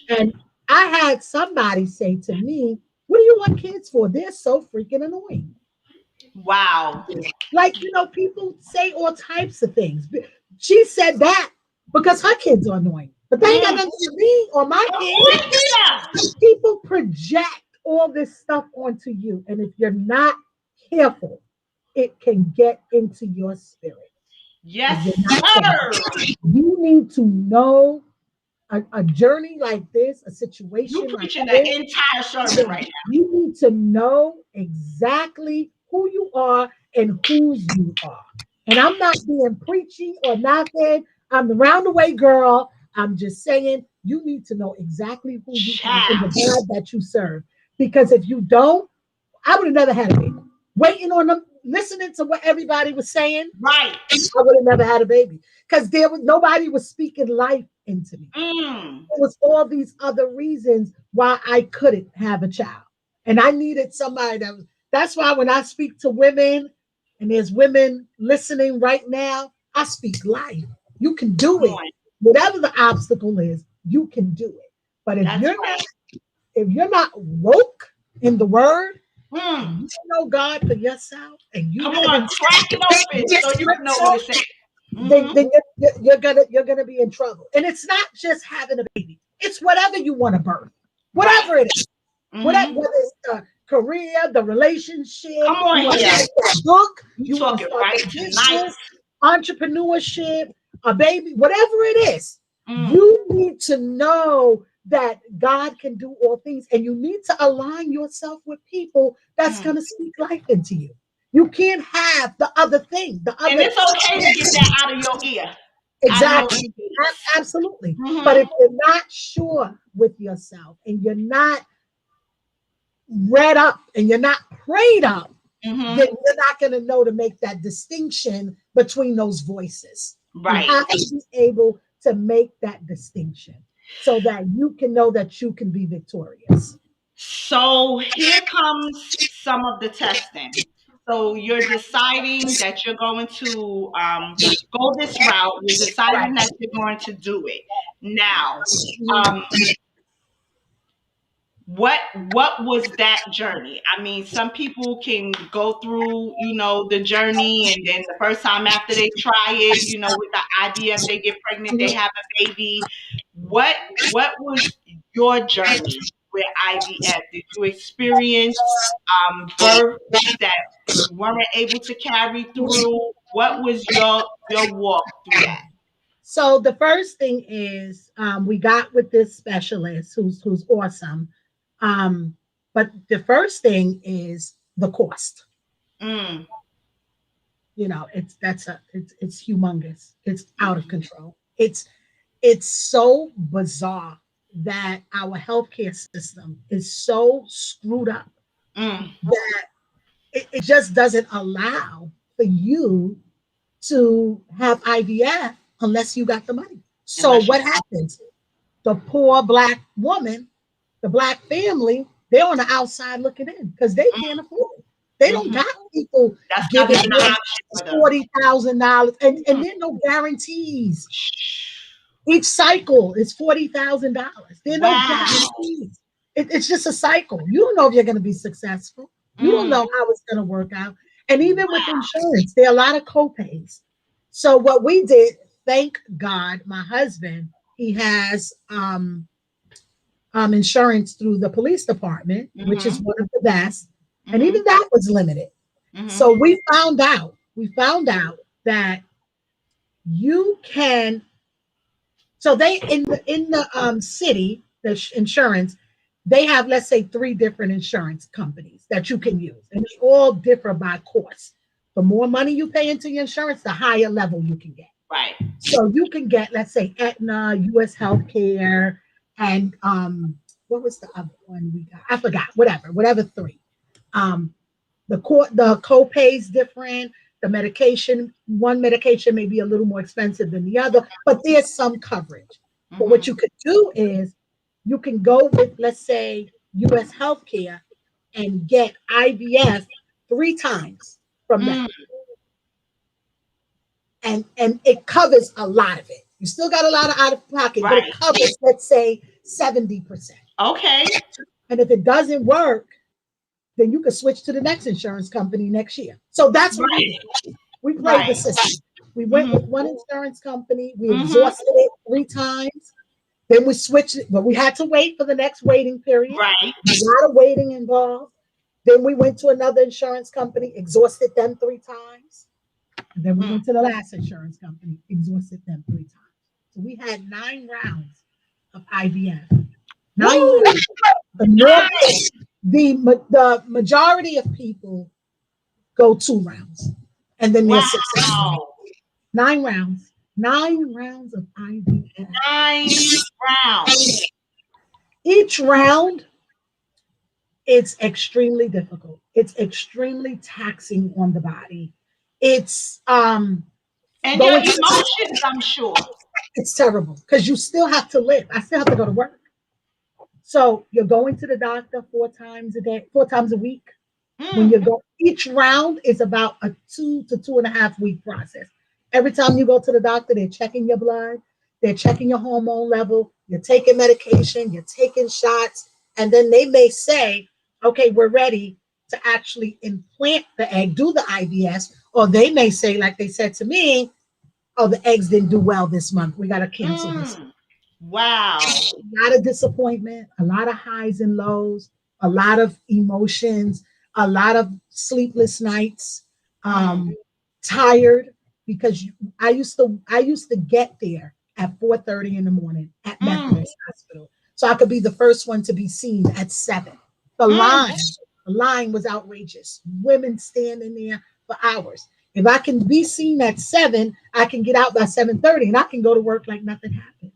And I had somebody say to me, what do you want kids for? They're so freaking annoying. Wow. Like, people say all types of things. She said that because her kids are annoying. But they ain't got Mm. nothing to do with me or my Come on kids. here. People project all this stuff onto you. And if you're not careful, it can get into your spirit. If Yes, you're not careful, sir. you need to know a journey like this, a You situation like preaching the this. entire sermon Yeah, right you need to know exactly who you are and whose you are. And I'm not being preachy or nothing. I'm the roundaway girl. I'm just saying you need to know exactly who you now. are and the Child. God that you serve. Because if you don't, I would have never had a baby. Waiting on them, listening to what everybody was saying, Right. I would have never had a baby. Because there was nobody was speaking life into me. Mm. It was all these other reasons why I couldn't have a child. And I needed somebody that's why when I speak to women, and there's women listening right now, I speak life. You can do Come it. on. Whatever the obstacle is, you can do it. But if That's you're not, right. if you're not woke in the word, and Mm. you know God for yourself, and you Come haven't on. Crack it open get so you can know what scripture, it says. then, Mm-hmm. then you're gonna be in trouble. And it's not just having a baby; it's whatever you want to birth, Right. whatever it is, whatever, Mm-hmm. whether it's the career, the relationship, Come you on want to here. write that book, You you want to talking start right a tonight. business, entrepreneurship, a baby, whatever it is, Mm. you need to know that God can do all things, and you need to align yourself with people that's Mm. going to speak life into you. You can't have the other thing, the And other. it's okay to get that out of your ear. I know Exactly. it is. Absolutely. But Mm-hmm. if you're not sure with yourself and you're not read up and you're not prayed up, then Mm-hmm. you're not going to know to make that distinction between those voices. You Right. have to be able to make that distinction so that you can know that you can be victorious. So here comes some of the testing. So you're deciding that you're going to go this route. You're deciding that you're going to do it. Now, um, what was that journey? I mean, some people can go through, the journey, and then the first time after they try it, with the IVF, they get pregnant, they have a baby. What was your journey with IVF? Did you experience births that you weren't able to carry through? What was your walk through that? So the first thing is we got with this specialist who's awesome. Um, but the first thing is the cost. Mm, It's humongous. It's out of control. It's so bizarre that our healthcare system is so screwed up mm, that it just doesn't allow for you to have IVF unless you got the money. So unless you. what happens? The poor black woman, the black family, they're on the outside looking in because they can't afford it. They don't Mm-hmm. got people That's not giving even an them option for them. $40,000, and Mm. there are no guarantees. Each cycle is $40,000. There are no Wow. guarantees. It's just a cycle. You don't know if you're going to be successful. You don't Mm. know how it's going to work out. And even with Wow. insurance, there are a lot of copays. So what we did, thank God, my husband, he has insurance through the police department, which is Mm-hmm. one of the best, and Mm-hmm. even that was limited. Mm-hmm. So we found out that you can. So they in the city, the insurance, they have, let's say, three different insurance companies that you can use, and they all differ by course. The more money you pay into your insurance, the higher level you can get. Right. So you can get, let's say, Aetna, U.S. Healthcare, and what was the other one we got? I forgot. Whatever three. Um, the copay is different. The medication, one medication may be a little more expensive than the other, but there's some coverage. But what Mm-hmm. you could do is you can go with, let's say, U.S. Healthcare and get IVF three times from them, Mm. and it covers a lot of it. You still got a lot of out of pocket, but it Right. covers, let's say, 70%. Okay. And if it doesn't work, then you could switch to the next insurance company next year. So that's what we Right. did. We played the Right. system. We went with Mm-hmm. one insurance company. We Mm-hmm. exhausted it three times. Then we switched it, but we had to wait for the next waiting period. Right. A lot of waiting involved. Then we went to another insurance company, exhausted them three times. And then we Mm. went to the last insurance company, exhausted them three times. So we had 9 rounds of IVF. 9 rounds. Woo! The norm, Nice. the majority of people go 2 rounds, and then they're successful. Wow. 9 rounds, 9 rounds of IVF. 9 rounds. Each round, it's extremely difficult. It's extremely taxing on the body. It's And your going to, emotions, I'm sure. it's terrible because you still have to live. I still have to go to work. So you're going to the doctor 4 times a day, 4 times a week. When Mm. you go, each round is about a 2 to 2.5 week process. Every time you go to the doctor, they're checking your blood, they're checking your hormone level, you're taking medication, you're taking shots, and then they may say, okay, we're ready to actually implant the egg, do the IVS, or they may say, like they said to me, oh, the eggs didn't do well this month. We got to cancel this. Mm. Wow. A lot of disappointment, a lot of highs and lows, a lot of emotions, a lot of sleepless nights, Mm. um, tired because I used to get there at 4:30 in the morning at Mm. Methodist Hospital, so I could be the first one to be seen at 7. The Mm. line, the line was outrageous. Women standing there for hours. If I can be seen at 7, I can get out by 7:30 and I can go to work like nothing happened.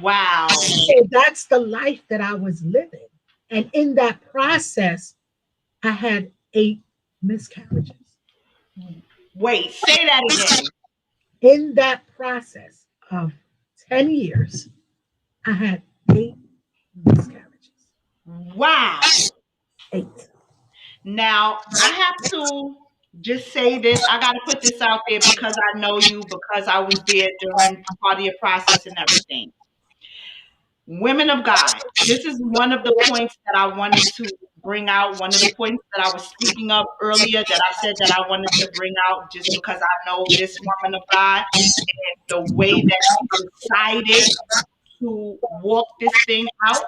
Wow. So that's the life that I was living. And in that process, I had 8 miscarriages. Wait, say that again. In that process of 10 years, I had 8 miscarriages. Wow. 8. Now, I have to just say this. I got to put this out there because I know you, because I was there during part of your process and everything. Women of God, this is one of the points that I wanted to bring out. One of the points that I was speaking of earlier that I said that I wanted to bring out just because I know this woman of God and the way that she decided to walk this thing out.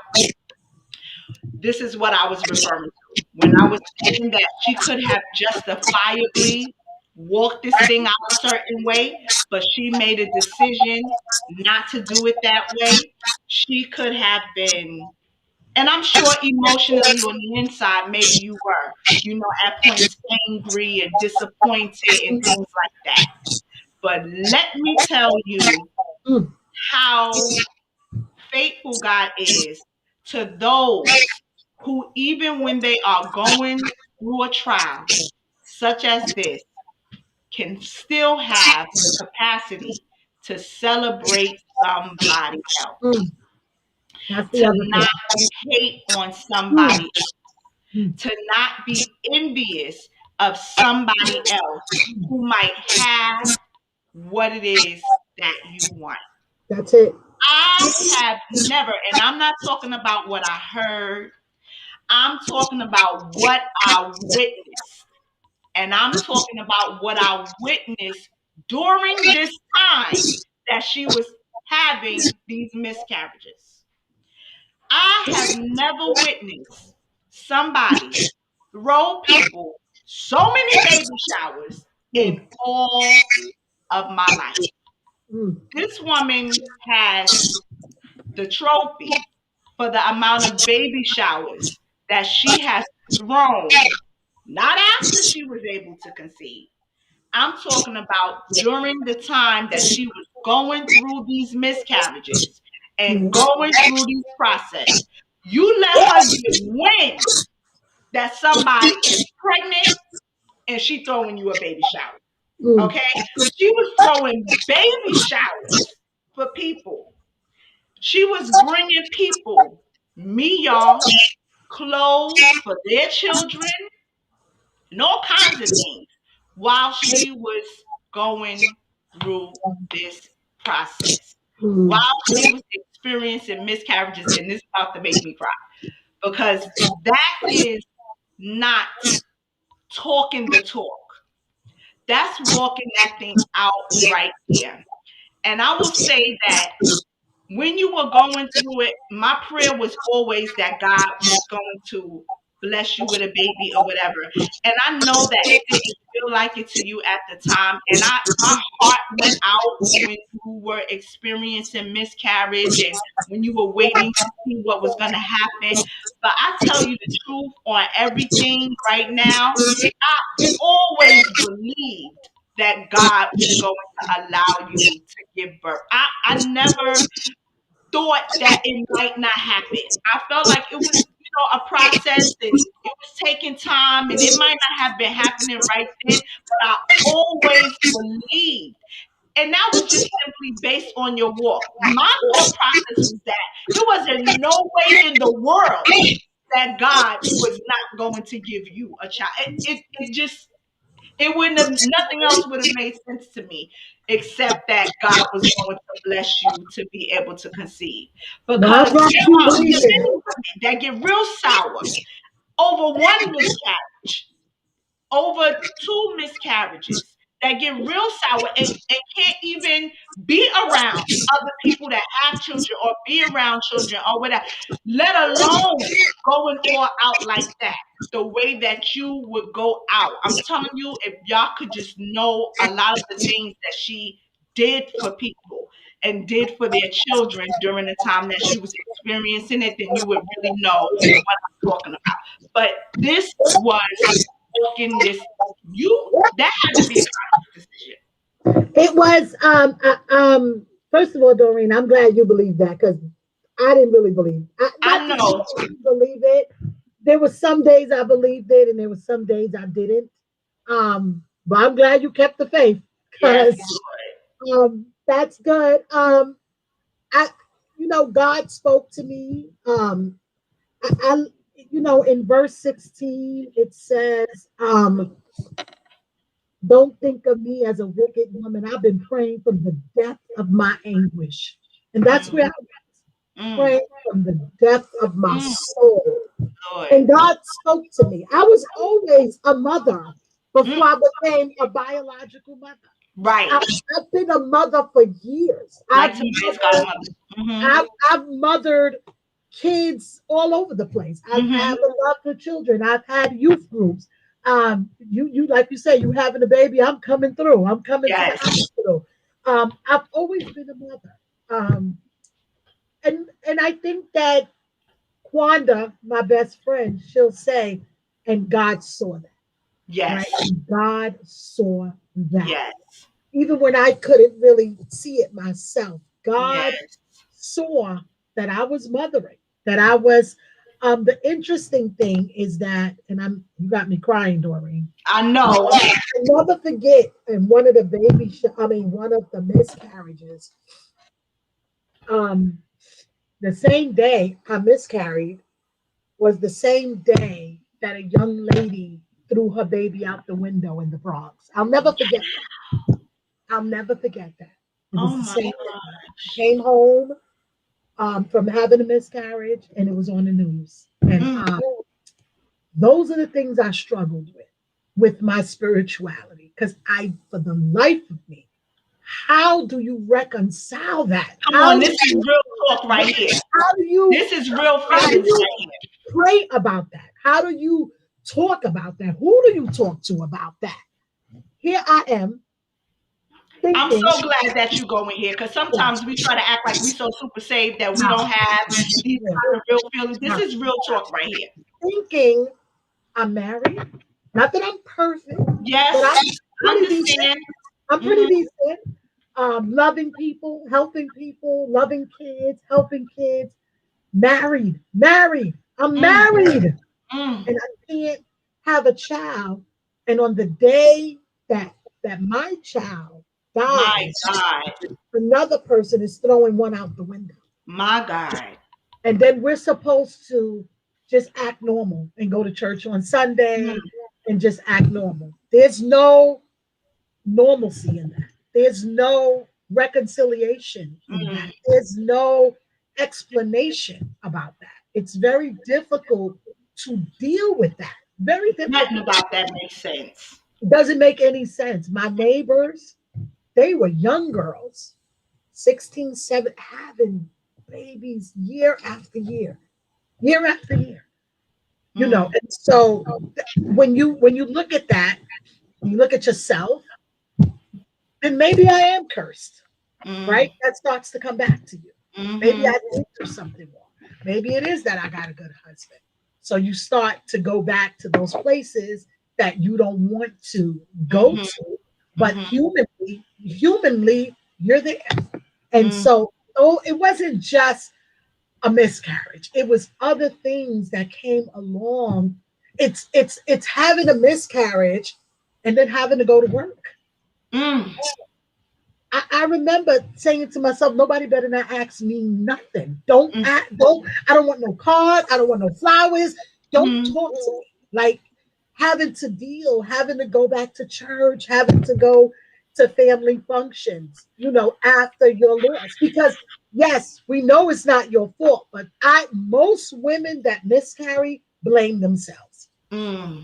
This is what I was referring to when I was saying that she could have justifiably walked this thing out a certain way, but she made a decision not to do it that way. She could have been, and I'm sure emotionally on the inside, maybe you were, at points angry and disappointed and things like that. But let me tell you Mm, how faithful God is to those who, even when they are going through a trial such as this, can still have the capacity to celebrate somebody else, mm. That's the to other thing. not hate on Mm, somebody, mm. to not be envious of somebody else who might have what it is that you want. That's it. I have never, and I'm not talking about what I heard, I'm talking about what I witnessed. And I'm talking about what I witnessed during this time that she was having these miscarriages. I have never witnessed somebody throw people so many baby showers Mm, in all of my life. mm, This woman has the trophy for the amount of baby showers that she has thrown, not after she was able to conceive. I'm talking about during the time that she was going through these miscarriages and mm, going through these process. You let her get wind that somebody is pregnant and she throwing you a baby shower. mm, Okay? She was throwing baby showers for people. She was bringing people, me, y'all, clothes for their children, and all kinds of things while she was going through this process, while mm. she was experiencing miscarriages. And this is about to make me cry because that is not talking the talk. That's walking that thing out right there. And I will say that when you were going through it, my prayer was always that God was going to bless you with a baby or whatever. And I know that it didn't feel like it to you at the time. And my heart went out when you were experiencing miscarriage and when you were waiting to see what was going to happen. But I tell you the truth on everything right now, I always believed that God was going to allow you to give birth. I never thought that it might not happen. I felt like it was, a process and it was taking time and it might not have been happening right then, but I always believed. And that was just simply based on your walk. My thought process was that it was in no way in the world that God was not going to give you a child. It just it wouldn't have, nothing else would have made sense to me except that God was going to bless you to be able to conceive. Well, I Because got you there are believing. many women that get real sour over one miscarriage, over two miscarriages, that get real sour and can't even be around other people that have children or be around children or whatever, let alone going all out like that. The way that you would go out. I'm telling you, if y'all could just know a lot of the things that she did for people and did for their children during the time that she was experiencing it, then you would really know what I'm talking about. But this was walking this, you, that had to be a process. It was first of all, Doreen, I'm glad you believe that because I didn't really believe. Not I that I know. didn't believe it. There were some days I believed it, and there were some days I didn't. But I'm glad you kept the faith Yes, because that's good. I, God spoke to me. In verse 16 it says, "Don't think of me as a wicked woman. I've been praying from the depth of my anguish," and that's Lord. where I Mm, praying from the depth of my mm, soul. Lord. And God spoke to me. I was always a mother before Mm, I became a biological mother. right. I, I've been a mother for years. Like somebody's godmother. Mm-hmm. I've mothered kids all over the place. I've Mm-hmm. had a love for children. I've had youth groups. You like you say, you having a baby. I'm coming through. I'm coming to the Yes. hospital. I've always been a mother. And I think that Quanda, my best friend, she'll say, and God saw that, right? Yes. God saw that. Yes. Even when I couldn't really see it myself, God Yes. saw that I was mothering, that I was. The interesting thing is that, and you got me crying, Doreen. I know. I never forget, in one of the one of the miscarriages, um, the same day I miscarried was the same day that a young lady threw her baby out the window in the Bronx. I'll never forget that. I'll never forget that. It Oh was the my same day. I gosh. came home from having a miscarriage, and it was on the news. And Mm, those are the things I struggled with my spirituality. Because for the life of me, how do you reconcile that? come on, this is real talk right here. How do you This is real how do feelings you right here. pray about that? How do you talk about that? Who do you talk to about that? Here I am I'm thinking, so glad that you go in here because yeah, sometimes we try to act like we so super safe that we no, don't have these yeah, kind of real feelings. This no. is real talk right here. Thinking I'm married. Not that I'm perfect, but Yes, I'm I pretty decent. understand. I'm pretty Hmm. decent. Loving people, loving kids, helping kids. Married. I'm Mm, married, mm. and I can't have a child. And on the day that my child My dies, God. another person is throwing one out the window. My God. And then we're supposed to just act normal and go to church on Mm, Sunday and just act normal. There's no normalcy in that. There's no reconciliation in that. mm. There's no explanation about that. It's very difficult to deal with that. Very Nothing difficult. about that makes sense. It doesn't make any sense. My neighbors, they were young girls, 16, 7, having babies year after year. Mm, And so when you look at that, you look at yourself, then maybe I am cursed, right? mm, That starts to come back to you. Maybe mm-hmm, I did do something wrong. Maybe it is that I got a good husband. So you start to go back to those places that you don't want to go mm-hmm, to, but mm-hmm, humanly, you're there. And mm. so, it wasn't just a miscarriage. It was other things that came along. It's having a miscarriage and then having to go to work. Mm, I remember saying to myself, nobody better not ask me nothing. Don't mm, act, don't, I don't want no card, I don't want no flowers. Don't mm, talk to me. Like having to go back to church, having to go to family functions, after your loss. Because yes, we know it's not your fault, but most women that miscarry blame themselves. mm,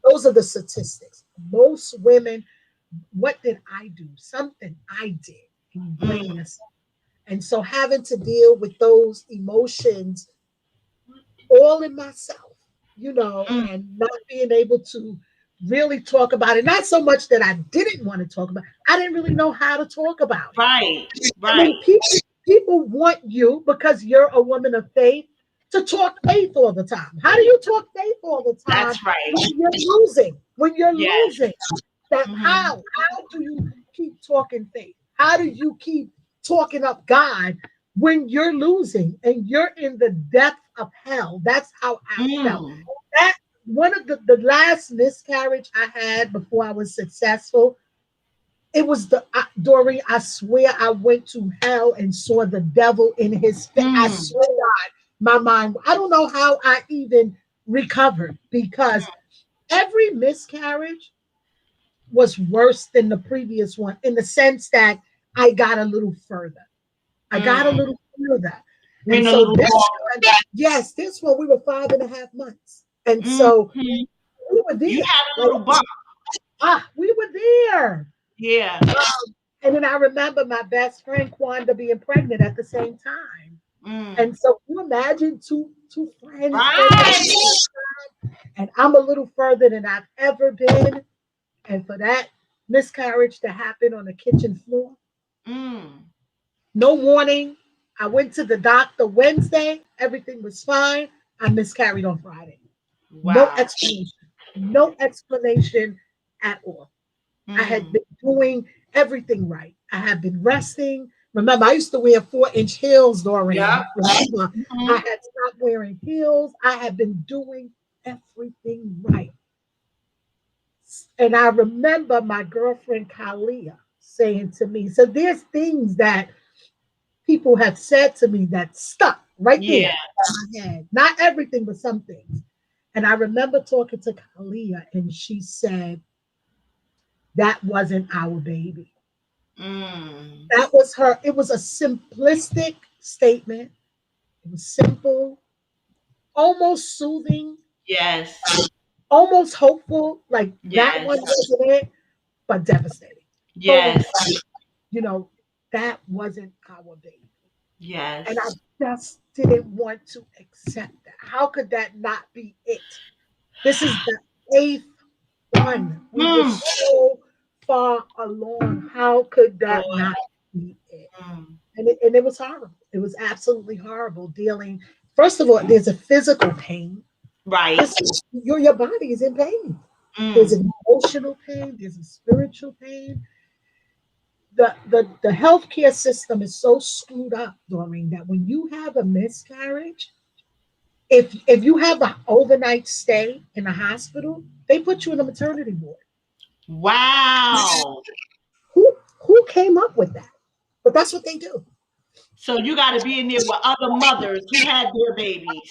Those are the statistics. Most women, what did I do? Something I did. And you blame mm, yourself. And so having to deal with those emotions all in myself, mm. and not being able to really talk about it. Not so much that I didn't want to talk about it, I didn't really know how to talk about it. Right, And then right. people want you, because you're a woman of faith, to talk faith all the time. How do you talk faith all the time That's right. when you're losing? When you're Yes. losing, that Hmm. how do you keep talking faith? How do you keep talking up God when you're losing and you're in the depth of hell? That's how I felt. Mm. That one of the last miscarriage I had before I was successful, it was Dory, I swear I went to hell and saw the devil in his face. I Mm. swear to God, my mind, I don't know how I even recovered because every miscarriage was worse than the previous one in the sense that I got a little further. I got a Mm. little further. And Went a so little this longer. one, yes, this one we were 5.5 months. And so Mhm. we were You there. had a Like, little bump. we were there. Yeah. And then I remember my best friend Quanda being pregnant at the same time. Mm. And so you imagine two friends pregnant at the Right. same time, and I'm a little further than I've ever been. And for that miscarriage to happen on the kitchen floor, Mm. no warning. I went to the doctor Wednesday. Everything was fine. I miscarried on Friday. No Wow. explanation. No explanation at all. I had Mm. been doing everything right. I had been resting. Remember, I used to wear 4-inch heels, Yep. Doreen. Remember, I Mhm. had stopped wearing heels. I had been doing everything right. And I remember my girlfriend Kalia saying to me, so there's things that people have said to me that stuck right Yeah. there in my head. Not everything, but some things. And I remember talking to Kalia, and she said, that wasn't our baby. Mm. That was her. It was a simplistic statement. It was simple, almost soothing, Yes. almost hopeful. Like that Yes. one wasn't it, but devastating. Totally, Yes. you know, that wasn't our baby. And I Yes. just didn't want to accept that. How could that not be it? This is the eighth one. We were Mm. so far along. How could that Lord. not be it? Mm. And it was horrible. It was absolutely horrible dealing. First of all, there's a physical pain. Right. This your body is in pain. There's Mm. an emotional pain. There's a spiritual pain. The healthcare system is so screwed up, Doreen, that when you have a miscarriage, if you have an overnight stay in a hospital, they put you in a maternity ward. Wow. Who came up with that? But that's what they do. So you got to be in there with other mothers who had their babies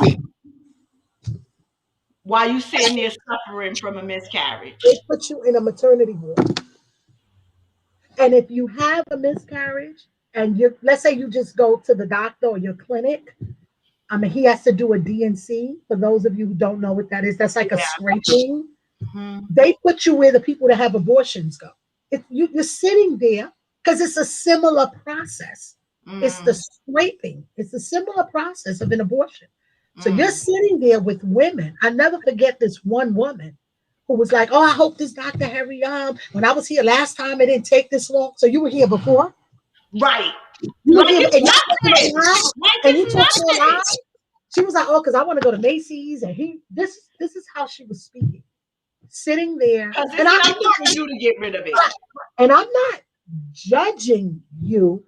while you sitting there suffering from a They miscarriage. put you in a maternity ward. And if you have a miscarriage and you let's say you just go to the doctor or your clinic, I mean he has to do a DNC. For those of you who don't know what that is, that's like a Yeah. scraping. Hmm. They put you where the people that have abortions go. You're sitting there because it's a similar process. It's the Mm. scraping. It's a similar process of an abortion. So you're Mm. sitting there with women. I never forget this one woman who was like, "Oh, I hope this doctor hurry up. When I was here last time, it didn't take this long." So you were here before. Right. You were Like here, and it's you talking nothing. online, Like and you it's talking nothing. online. She was like, "Oh, because I want to go to Macy's," and he. This is how she was speaking, sitting there, Because and it's nothing for you to get rid of it. I'm not judging you.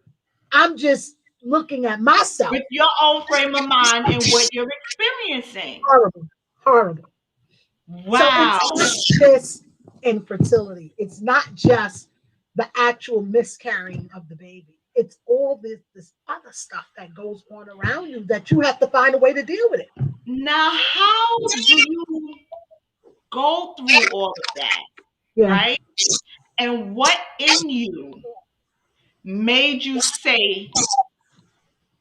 I'm just looking at myself. With your own frame of mind and what you're experiencing. Horrible, horrible. So Wow. it's not just infertility. It's not just the actual miscarrying of the baby. It's all this other stuff that goes on around you that you have to find a way to deal with it. Now, how do you go through all of that, Yeah. right? And what in you made you say,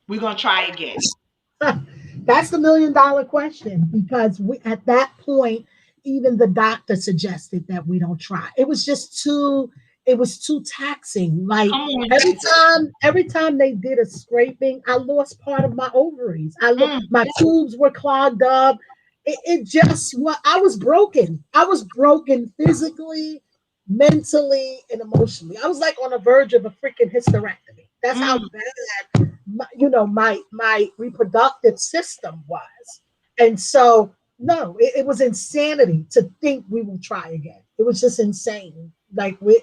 we're going to try again? That's the $1 million question because at that point, even the doctor suggested that we don't try. It was too taxing. Like Come on, Jesus. every time they did a scraping, I lost part of my ovaries. Mm, My tubes were clogged up. It just what I was broken. I was broken physically, mentally, and emotionally. I was like on the verge of a freaking hysterectomy. That's how mm. bad my reproductive system was. And so no, it was insanity to think we will try again. It was just insane. Like we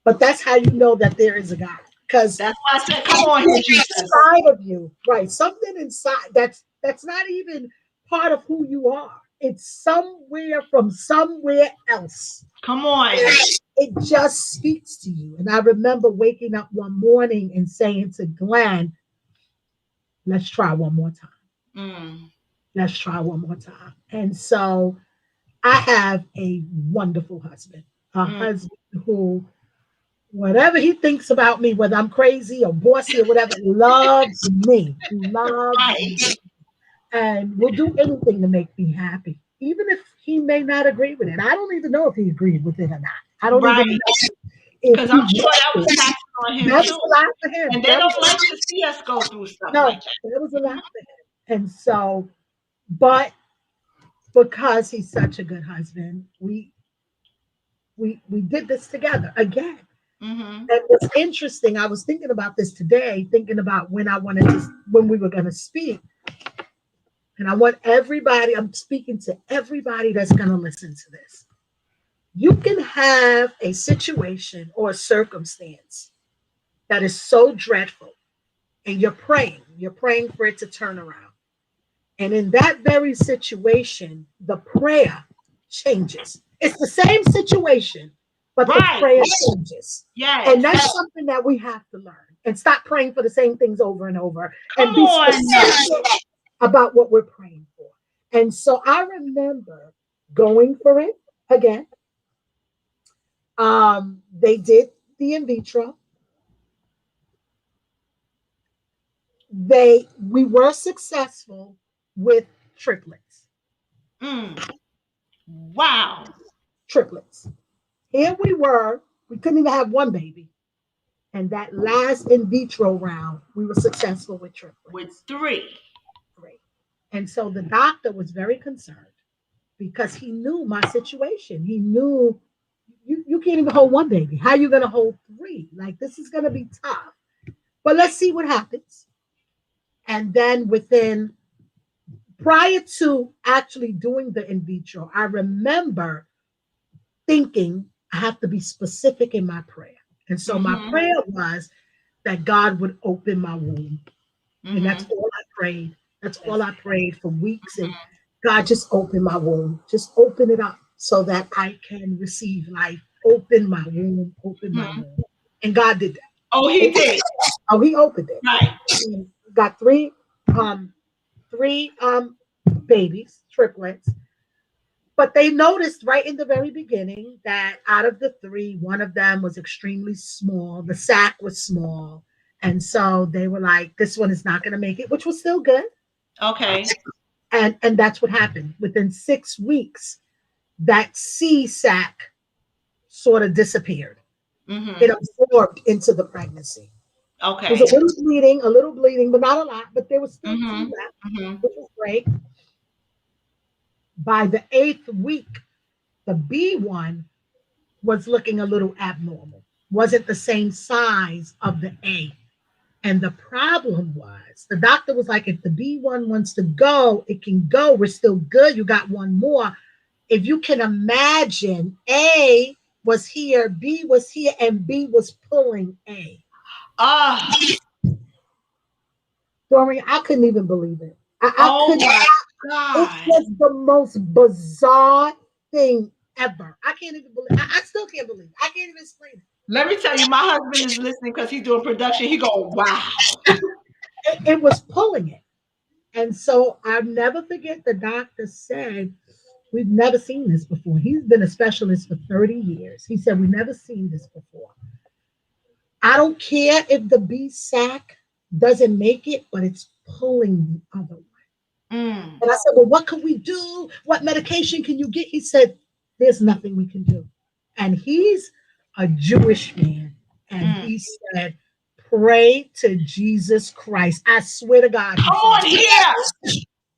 But that's how you know that there is a God. Because That's why I said, come on here, something Jesus. inside of you, right? Something inside that's not even part of who you are. It's somewhere from somewhere else. Come on. It just speaks to you. And I remember waking up one morning and saying to Glenn, let's try one more time. Mm. Let's try one more time. And so I have a wonderful husband, a Mm. husband who, whatever he thinks about me, whether I'm crazy or bossy or whatever, loves me, loves Right. me, and will do anything to make me happy, even if he may not agree with it. I don't even know if he agreed with it or not. I don't even Right. know if Because he I'm sure wants that was to. taxing on him That was too. a lot for him. And they That was don't like to see us go through stuff no, like that. that was a lot for him. And so, but because he's such a good husband, we did this together again. Mm-hmm. And what's interesting, I was thinking about this today, thinking about when we were going to speak. And I want everybody, I'm speaking to everybody that's going to listen to this. You can have a situation or a circumstance that is so dreadful, and you're praying for it to turn around. And in that very situation, the prayer changes. It's the same situation, but the Right. prayer changes. And Yes. that's something that we have to learn and stop praying for the same things over and over and Come be on. specific about what we're praying for. And so I remember going for it again. They did the in vitro. We were successful with triplets. Mm. Wow. Triplets. Here we were. We couldn't even have one baby. And that last in vitro round, we were successful with With triplets. three. Great. And so the doctor was very concerned because he knew my situation. He knew you can't even hold one baby. How are you going to hold three? Like, this is going to be tough. But let's see what happens. And then prior to actually doing the in vitro, I remember thinking I have to be specific in my prayer. And so my Mm-hmm. prayer was that God would open my womb. And that's Mm-hmm. all I prayed. That's all That's I prayed for weeks. And God, just open my womb. Just open it up so that I can receive life. Open my womb. Open my mhm. womb. And God did that. Oh, he Open- did. oh, he opened it. Right. And got um, three babies, triplets. But they noticed right in the very beginning that out of the three, one of them was extremely small. The sac was small. And so they were like, this one is not going to make it, which was still good. Okay. And that's what happened. Within 6 weeks, that C sac sort of disappeared. It Mm-hmm. absorbed into the pregnancy. There was Okay. a little bleeding, but not a lot. But there was still two Mm-hmm. left, Mm-hmm. which was great. By the 8th week, the B one was looking a little abnormal, wasn't the same size of the A. And the problem was, the doctor was like, if the B1 wants to go, it can go. We're still good. You got one more. If you can imagine, A was here, B was here, and B was pulling A. Ah. Dorian, I couldn't even believe it. I Oh couldn't. my It God. was the most bizarre thing ever. I can't even believe. I still can't believe it. I can't even explain Let me tell you, my husband is listening because he's doing production. He go, wow. it. It was pulling it. And so I'll never forget the doctor said, we've never seen this before. He's been a specialist for 30 years. He said, we've never seen this before. I don't care if the B sac doesn't make it, but it's pulling the other one. Mm. And I said, well, what can we do? What medication can you get? He said, there's nothing we can do. And he's a Jewish man. And Mm. he said, pray to Jesus Christ. I swear to God, he Come said, on here.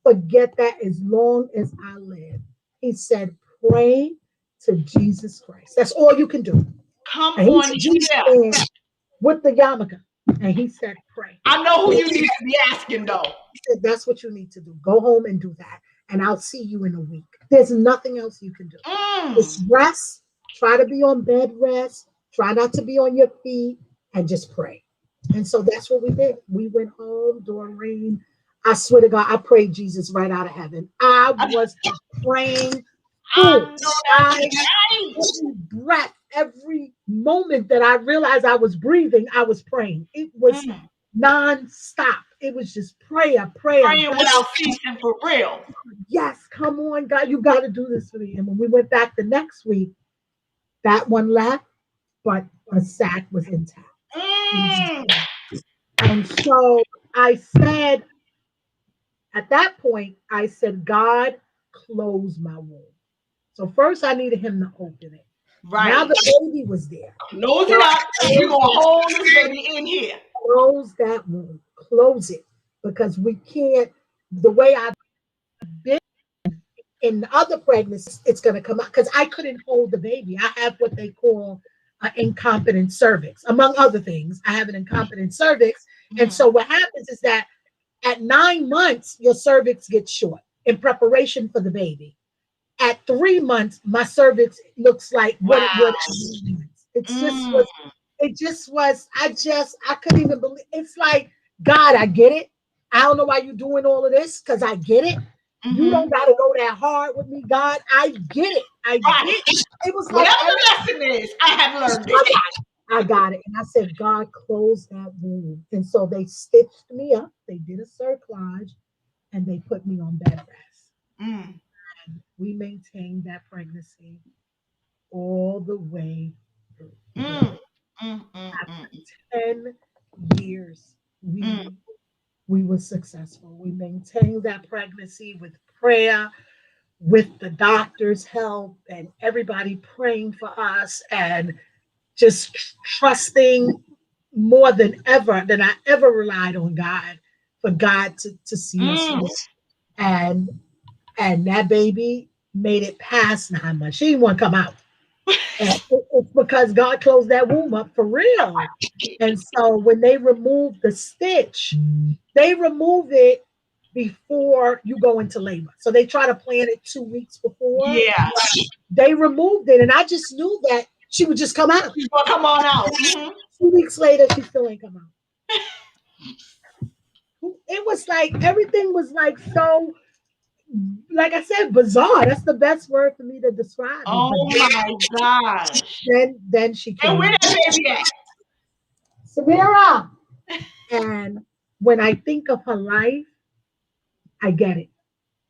forget that as long as I live. He said, pray to Jesus Christ. That's all you can do. Come And he's on a Jewish here. man with the yarmulke. And he said, pray. I know who He you need to be asking though. said, that's what you need to do. Go home and do that. And I'll see you in a week. There's nothing else you can do. Just Mm. rest. Try to be on bed rest Try not to be on your feet and just pray. And so that's what we did. We went home, Doreen. I swear to God, I prayed Jesus right out of heaven. I was a praying I fool. know that's I right. every breath, every moment that I realized I was breathing, I was praying. It was Mm. non-stop. It was just prayer, prayer. Praying God, without ceasing for real. yes, come on, God, you got to do this for me. And when we went back the next week, that one left, but the sac was intact. Mm. And so I said, at that point, I said, God, close my womb. So first I needed him to open it. Now Right. the baby was there. Close it God, up. We're close gonna that, hold this baby in here. close that womb. Close it. Because we can't, the way I've been in other pregnancies, it's going to come out. Because I couldn't hold the baby. I have what they call an incompetent cervix. Among other things, I have an incompetent cervix. And Mm. so what happens is that at 9 months, your cervix gets short in preparation for the baby. At 3 months, my cervix looks like what it would Wow. at 9 months. It's just Mm. was, it just was, I couldn't even believe it's like, God, I get it. I don't know why you're doing all of this because I get it. You Mm-hmm. don't gotta go that hard with me, God. I get it. I Right. get it. It was like Whatever every the lesson is, I have learned I it. got it. I got it. And I said, God, close that wound. And so they stitched me up. They did a cerclage and they put me on bed rest. Mm. We maintained that pregnancy all the way through. Mm. Mm. Mm. Mm. 10 years Mm. we were successful. We maintained that pregnancy with prayer, with the doctor's help, and everybody praying for us and just trusting more than I ever relied on God for God to see us Mm. through. And and that baby made it past 9 months. She didn't want to come out. And it's because God closed that womb up for real. And so when they removed the stitch, they remove it before you go into labor. So they try to plan it 2 weeks before. Yeah. They removed it, and I just knew that she would just come out. She's gonna come on out. Mm-hmm. 2 weeks later, she still ain't come out. It was like everything was like so, like I said, bizarre. That's the best word for me to describe it. But Oh my gosh. then she And came where out. that baby at? Samira. And when I think of her life, I get it.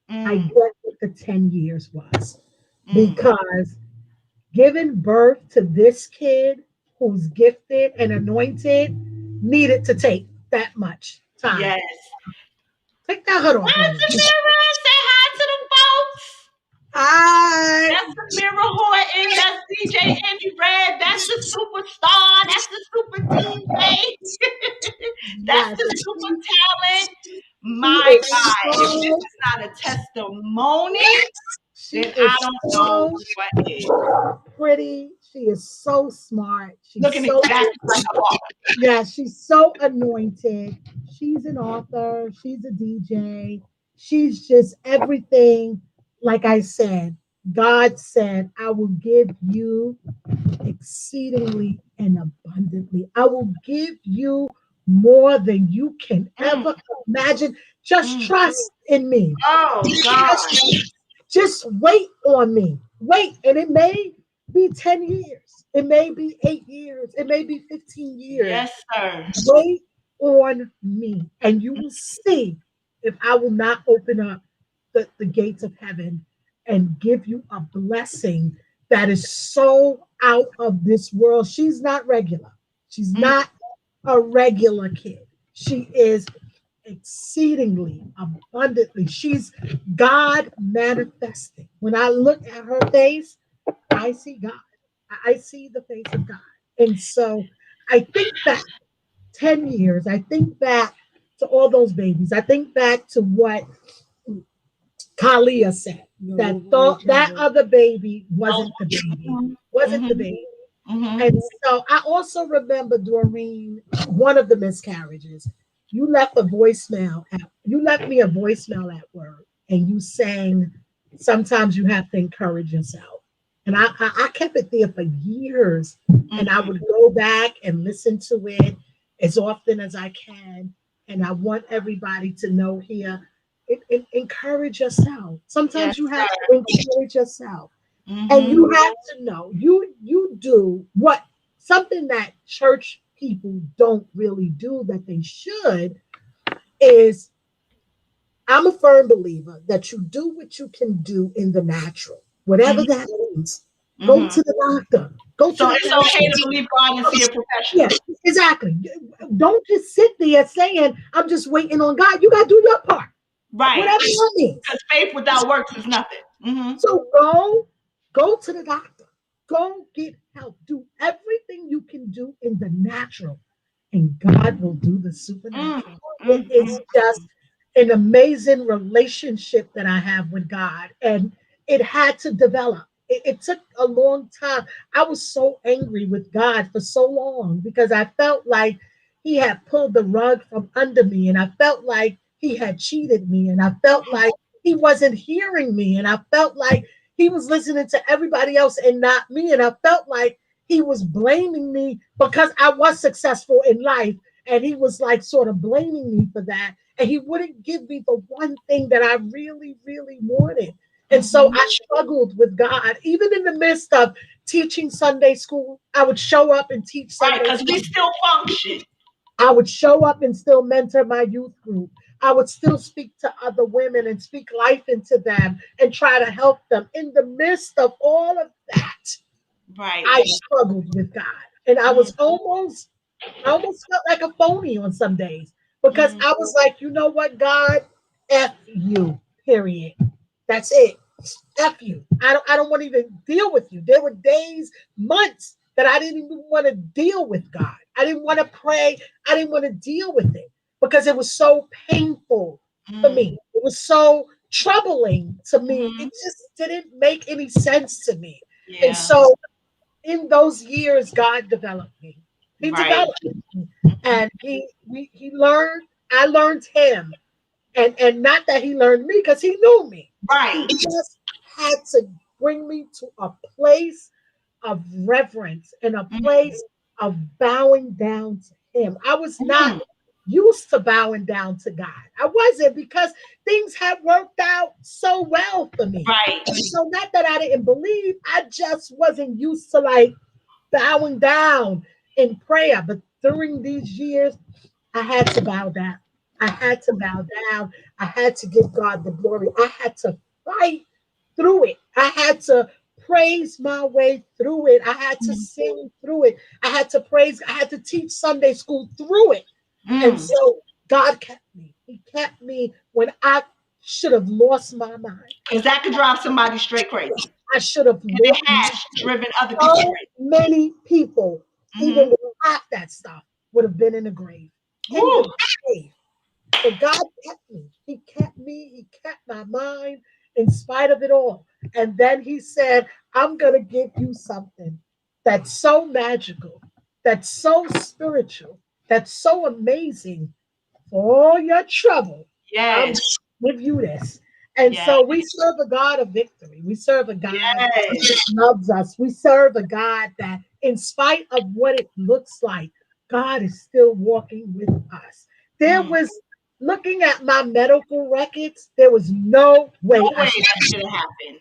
I Mm. get what the 10 years was. Mm. Because giving birth to this kid who's gifted and anointed needed to take that much time. Yes. Take that hood off, Hi, honey. Samira. Say hi to the folks. Hi. That's Samira Horton. That's DJ Andy Red. That's the superstar. That's the super DJ. That's Yes, the and super talent. she My is God. If this so is not a testimony, she then I is don't know so what is. pretty. She is so smart. She's Looking so exactly like a boss. yeah, she's so anointed. She's an author. She's a DJ. She's just everything. Like I said, God said, I will give you exceedingly and abundantly. I will give you more than you can Mm, ever imagine. Just mm. trust in me. Oh God. Just wait on me. Wait. And it may be 10 years. It may be 8 years. It may be 15 years. Yes, sir. Wait on me. And you will see if I will not open up the gates of heaven and give you a blessing that is so out of this world. She's not regular. She's Mm, not a regular kid. She is exceedingly abundantly. She's God manifesting. When I look at her face, I see God. I see the face of God. And so I think back 10 years. I think back to all those babies. I think back to what Kalia said. That thought that other baby those wasn't the baby. ones. Wasn't the Mm-hmm. baby. Mm-hmm. And so I also remember, Doreen, one of the miscarriages. You left me a voicemail at work and you sang, sometimes you have to encourage yourself. And I kept it there for years. And I Mhm. would go back and listen to it as often as I can. And I want everybody to know here, encourage yourself. Yes, Sometimes you have sir. to encourage yourself. And Mhm. you have to know you do what something that church people don't really do that they should is I'm a firm believer that you do what you can do in the natural, whatever Mhm. that means. Go Mhm. to the doctor. Go to So the it's okay to therapist. believe God and see a Yeah, professional. exactly. Don't just sit there saying, I'm just waiting on God. You got to do your part, Right. whatever that means. Because faith without works is nothing. Mhm. So go to the doctor. Go get help. Do everything you can do in the natural, and God will do the Mm. supernatural. It Mm. is Mm. just an amazing relationship that I have with God, and it had to develop. It took a long time. I was so angry with God for so long because I felt like He had pulled the rug from under me, and I felt like He had cheated me, and I felt like He wasn't hearing me, and I felt like He was listening to everybody else and not me, and I felt like He was blaming me because I was successful in life, and He was like sort of blaming me for that, and He wouldn't give me the one thing that I really, really wanted. And so Mhm. I struggled with God, even in the midst of teaching Sunday school. I would show up and teach Right. Sunday Because we school. still function. I would show up and still mentor my youth group. I would still speak to other women and speak life into them and try to help them. In the midst of all of that, Right. I struggled with God. And Mm. I almost felt like a phony on some days because Mm. I was like, you know what, God, F you, period. That's it. F you. I don't want to even deal with you. There were days, months that I didn't even want to deal with God. I didn't want to pray. I didn't want to deal with it because it was so painful for Mm. me. It was so troubling to me. Mhm. It just didn't make any sense to me. And Yeah. so in those years, God developed me. He Right. developed me. And he learned, I learned him, and not that he learned me because he knew me. He Right. just had to bring me to a place of reverence and a Mm. place of bowing down to him. I was not Mm. used to bowing down to God. I wasn't because things had worked out so well for me. Right. And so not that I didn't believe, I just wasn't used to like bowing down in prayer. But during these years, I had to bow down. I had to bow down. I had to give God the glory. I had to fight through it. I had to praise my way through it. I had to Mm. sing through it. I had to praise. I had to teach Sunday school through it. And Mm. so God kept me. He kept me when I should have lost my mind. Because that could drive somebody straight crazy. I should have And it lost has driven other people so crazy. many people, even Hmm. with half that stuff, would have been in the grave. In the Woo. grave. But God kept me. He kept me. He kept my mind in spite of it all. And then He said, I'm going to give you something that's so magical, that's so spiritual, that's so amazing for all your trouble. I'm Yes. give you this. And Yes. so we serve a God of victory. We serve a God Yes. that loves us. We serve a God that, in spite of what it looks like, God is still walking with us. There Mm. was looking at my medical records, there was no way No I way should that should have happened.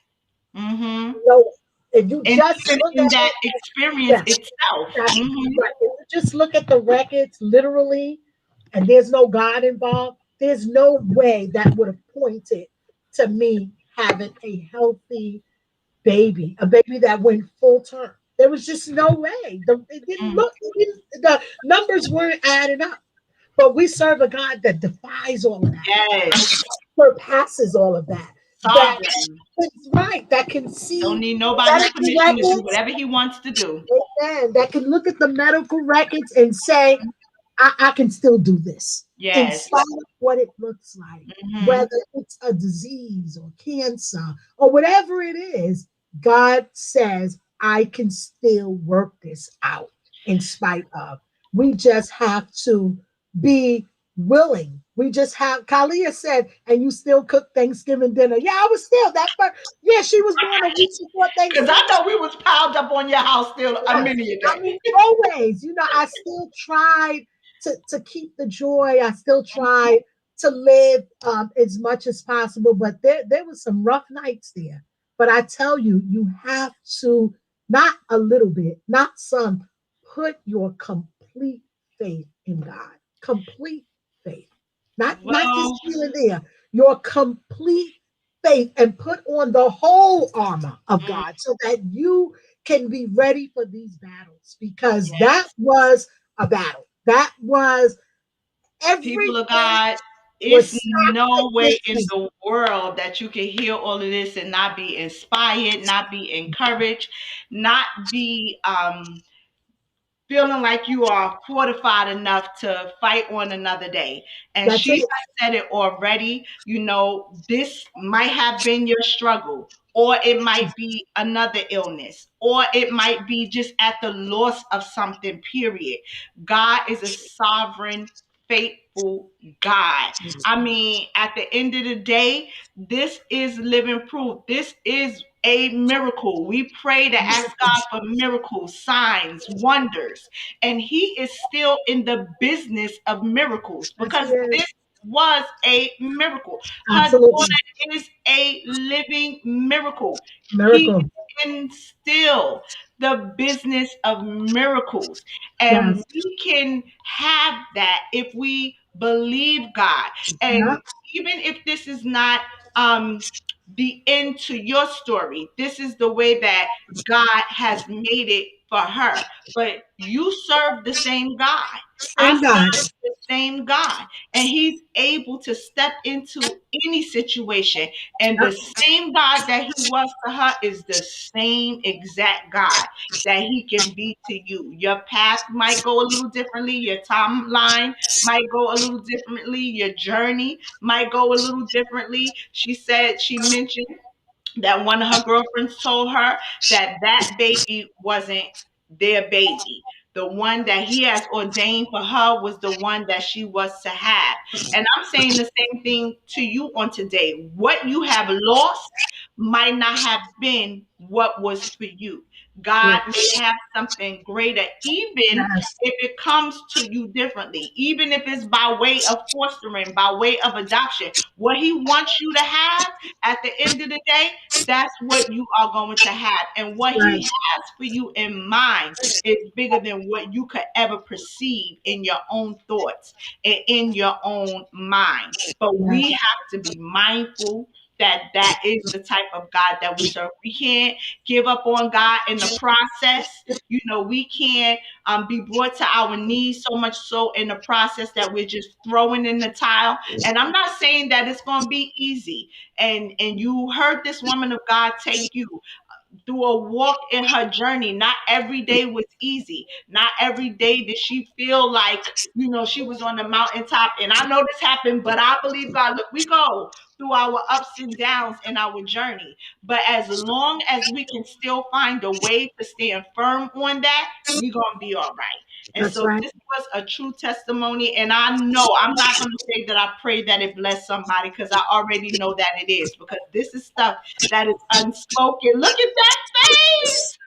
Hmm. know it. If you And just even look in at that it, experience yes, itself. that's Hmm. right. If you just look at the records literally, and there's no God involved, there's no way that would have pointed to me having a healthy baby, a baby that went full term. There was just no way. It didn't Mm. look, the numbers weren't adding up. But we serve a God that defies all of that, Yes. surpasses all of that. That Sovereign. is right. That can Don't see need nobody's medical permission to do records. whatever he wants to do. Amen. That can look at the medical records and say, I can still do this in Yes. spite of what it looks like, Hmm. whether it's a disease or cancer or whatever it is. God says, I can still work this out in spite of. We just have to be. willing. We just have Kalia said, and you still cook Thanksgiving dinner. Yeah, I was still that first. Yeah, she was born a week before Because I Thanksgiving. know we was piled up on your house still a Yes. many a I day. mean, always, I still tried to keep the joy. I still tried to live as much as possible, but there was some rough nights there. But I tell you, you have to, not a little bit, not some, put your complete faith in God. Complete faith. Not just Well, here and there. Your complete faith, and put on the whole armor of mm, God so that you can be ready for these battles, because that yes. was a battle. That was People of everything God, was it's stacked no way against in me. the world that you can hear all of this and not be inspired, not be encouraged, not be feeling like you are fortified enough to fight on another day. And That's she it. has said it already. This might have been your struggle, or it might be another illness, or it might be just at the loss of something, period. God is a sovereign, faithful God. I mean, at the end of the day, this is living proof. This is a miracle. We pray to ask God for miracles, signs, wonders, and He is still in the business of miracles Yes, because it this is. was a miracle. Her Absolutely. daughter is a living miracle. He Miracle. is in still the business of miracles, and Yes. we can have that if we believe God. Yep. And even if this is not um the end to your story. This is the way that God has made it for her. But you serve the same God. I Same God. serve the same God. And He's able to step into any situation. And the Yep. same God that He was to her is the same exact God that He can be to you. Your path might go a little differently, your timeline might go a little differently, your journey might go a little differently. She mentioned that one of her girlfriends told her that that baby wasn't their baby. The one that he has ordained for her was the one that she was to have. And I'm saying the same thing to you on today. What you have lost might not have been what was for you. God True. may have something greater, even Yes. if it comes to you differently, even if it's by way of fostering, by way of adoption. What He wants you to have at the end of the day, that's what you are going to have. And what He Right. has for you in mind is bigger than what you could ever perceive in your own thoughts and in your own mind. But we Yes. have to be mindful that that is the type of God that we serve. We can't give up on God in the process. We can't be brought to our knees so much so in the process that we're just throwing in the towel. And I'm not saying that it's going to be easy. And you heard this woman of God take you through a walk in her journey. Not every day was easy. Not every day did she feel like, she was on the mountaintop. And I know this happened, but I believe God. Look, we go through our ups and downs in our journey. But as long as we can still find a way to stand firm on that, we're going to be all right. And That's so right. this was a true testimony. And I know I'm not going to say that I pray that it bless somebody because I already know that it is, because this is stuff that is unspoken. Look at that face.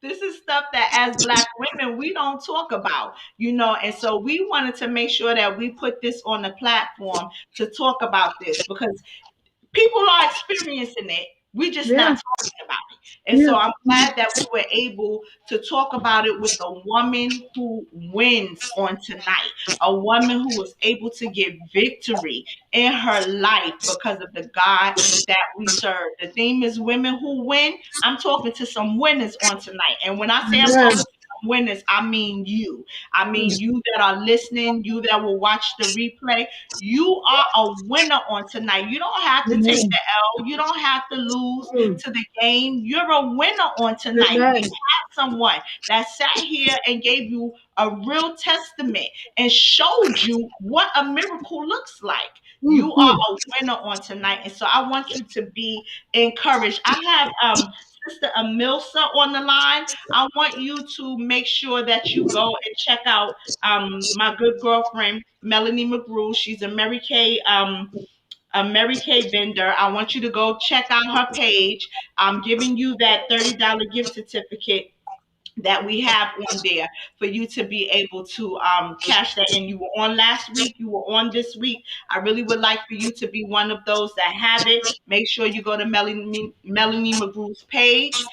This is stuff that as Black women, we don't talk about. And so we wanted to make sure that we put this on the platform to talk about this, because people are experiencing it. We're just not Yeah. talking about it. And Yeah. so I'm glad that we were able to talk about it with a woman who wins on tonight, a woman who was able to get victory in her life because of the God that we serve. The theme is women who win. I'm talking to some winners on tonight. And when I say I'm talking Amen. to some winners, I mean you. I mean you that are listening, you that will watch the replay. You are a winner on tonight. You don't have to take Amen. the L. You don't have to lose Mm. to the game. You're a winner on tonight. You Amen. had someone that sat here and gave you a real testament and showed you what a miracle looks like. You are Mm-hmm. a winner on tonight. And so I want you to be encouraged. I have Sister Amilsa on the line, I want you to make sure that you go and check out my good girlfriend Melanie McGrew. She's a Mary Kay vendor. I want you to go check out her page. I'm giving you that $30 gift certificate that we have on there for you to be able to cash that in. You were on last week, you were on this week. I really would like for you to be one of those that have it. Make sure you go to Melanie McGrew's page,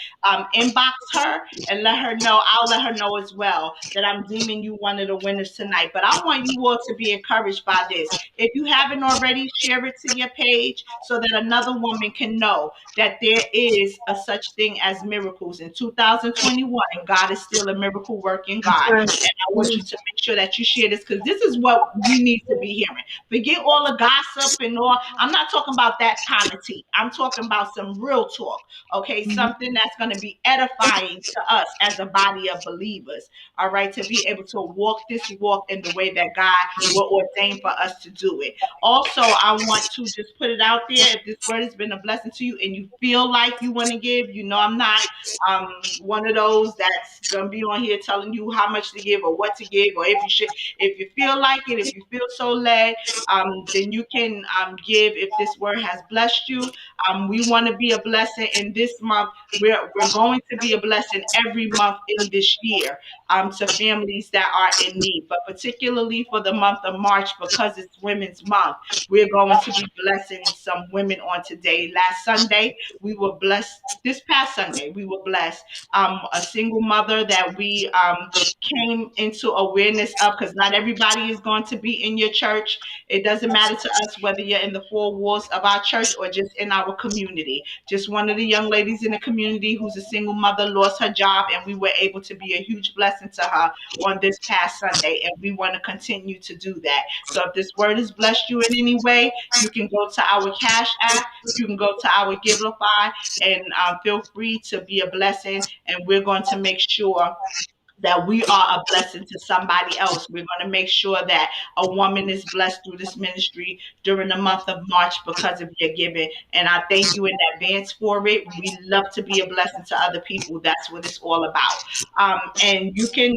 inbox her and let her know. I'll let her know as well that I'm deeming you one of the winners tonight. But I want you all to be encouraged by this. If you haven't already, share it to your page so that another woman can know that there is a such thing as miracles in 2021, and God is still a miracle working That's God. right. And I want you Mhm. to make sure that you share this because this is what we need to be hearing. Forget all the gossip and all. I'm not talking about that kind of tea. I'm talking about some real talk. Okay, Mhm. something that's going to be edifying to us as a body of believers. All right, to be able to walk this walk in the way that God will ordain for us to do it. Also, I want to just put it out there. If this word has been a blessing to you and you feel like you want to give, you know I'm not one of those that's gonna be on here telling you how much to give or what to give or if you should. If you feel like it, if you feel so led, then you can give. If this word has blessed you, we want to be a blessing in this month. We're going to be a blessing every month in this year to families that are in need, but particularly for the month of March because it's Women's Month. We're going to be blessing some women on today. Last Sunday, we were blessed. This past Sunday, we were blessed. A single mother that we came into awareness of because not everybody is going to be in your church. It doesn't matter to us whether you're in the four walls of our church or just in our community. Just one of the young ladies in the community who's a single mother lost her job, and we were able to be a huge blessing to her on this past Sunday, and we want to continue to do that. So if this word has blessed you in any way, you can go to our Cash App, you can go to our Givelify, and feel free to be a blessing. And we're going to make sure that we are a blessing to somebody else. We're going to make sure that a woman is blessed through this ministry during the month of March because of your giving. And I thank you in advance for it. We love to be a blessing to other people. That's what it's all about. And you can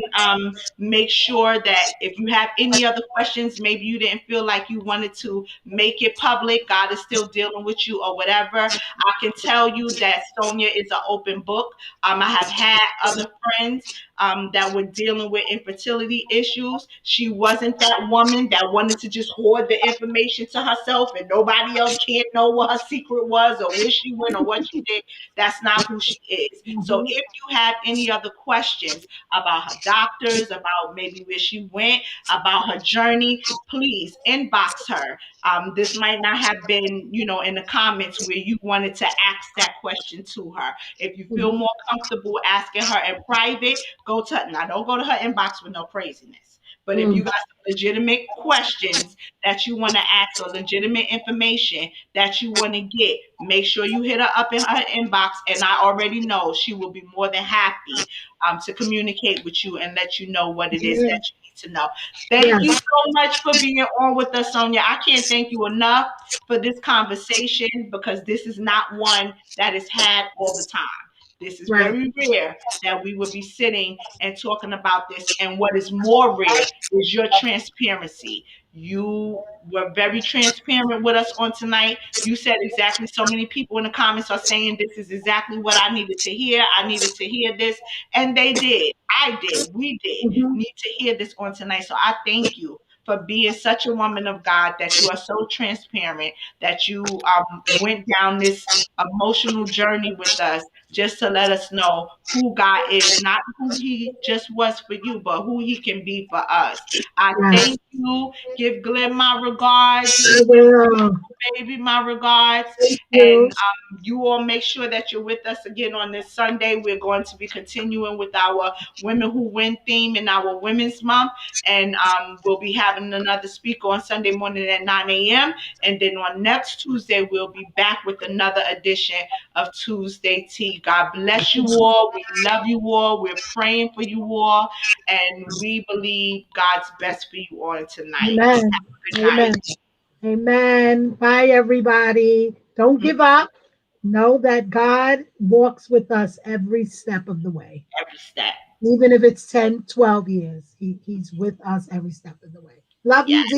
make sure that if you have any other questions, maybe you didn't feel like you wanted to make it public, God is still dealing with you or whatever. I can tell you that Sonia is an open book. I have had other friends that were dealing with infertility issues. She wasn't that woman that wanted to just hoard the information to herself and nobody else can't know what her secret was or where she went or what she did. That's not who she is. So Mhm. if you have any other questions about her doctors, about maybe where she went, about her journey, please inbox her. This might not have been, in the comments where you wanted to ask that question to her. If you feel Mhm. more comfortable asking her in private, go to now. Don't go to her inbox with no craziness. But if you Mm. got some legitimate questions that you want to ask or legitimate information that you want to get, make sure you hit her up in her inbox. And I already know she will be more than happy to communicate with you and let you know what it is that Amen. you need to know. Thank you Yes. so much for being on with us, Sonia. I can't thank you enough for this conversation because this is not one that is had all the time. This is Right. very rare that we would be sitting and talking about this. And what is more rare is your transparency. You were very transparent with us on tonight. You said exactly so many people in the comments are saying this is exactly what I needed to hear. I needed to hear this. And they did. I did. We did Mhm. need to hear this on tonight. So I thank you for being such a woman of God that you are so transparent, that you went down this emotional journey with us just to let us know who God is, not who He just was for you, but who He can be for us. I Yes. thank you. Give Glenn my regards. I Give will. baby my regards. Thank And you. you all make sure that you're with us again on this Sunday. We're going to be continuing with our Women Who Win theme in our Women's Month. And we'll be having another speaker on Sunday morning at 9 a.m. And then on next Tuesday, we'll be back with another edition of Tuesday Tea. God bless you all. We love you all. We're praying for you all. And we believe God's best for you on tonight. Amen. Good night. Amen. Amen. Bye, everybody. Don't give up. Know that God walks with us every step of the way. every step. Even if it's 10, 12 years, he's with us every step of the way. Love Yeah. you, D.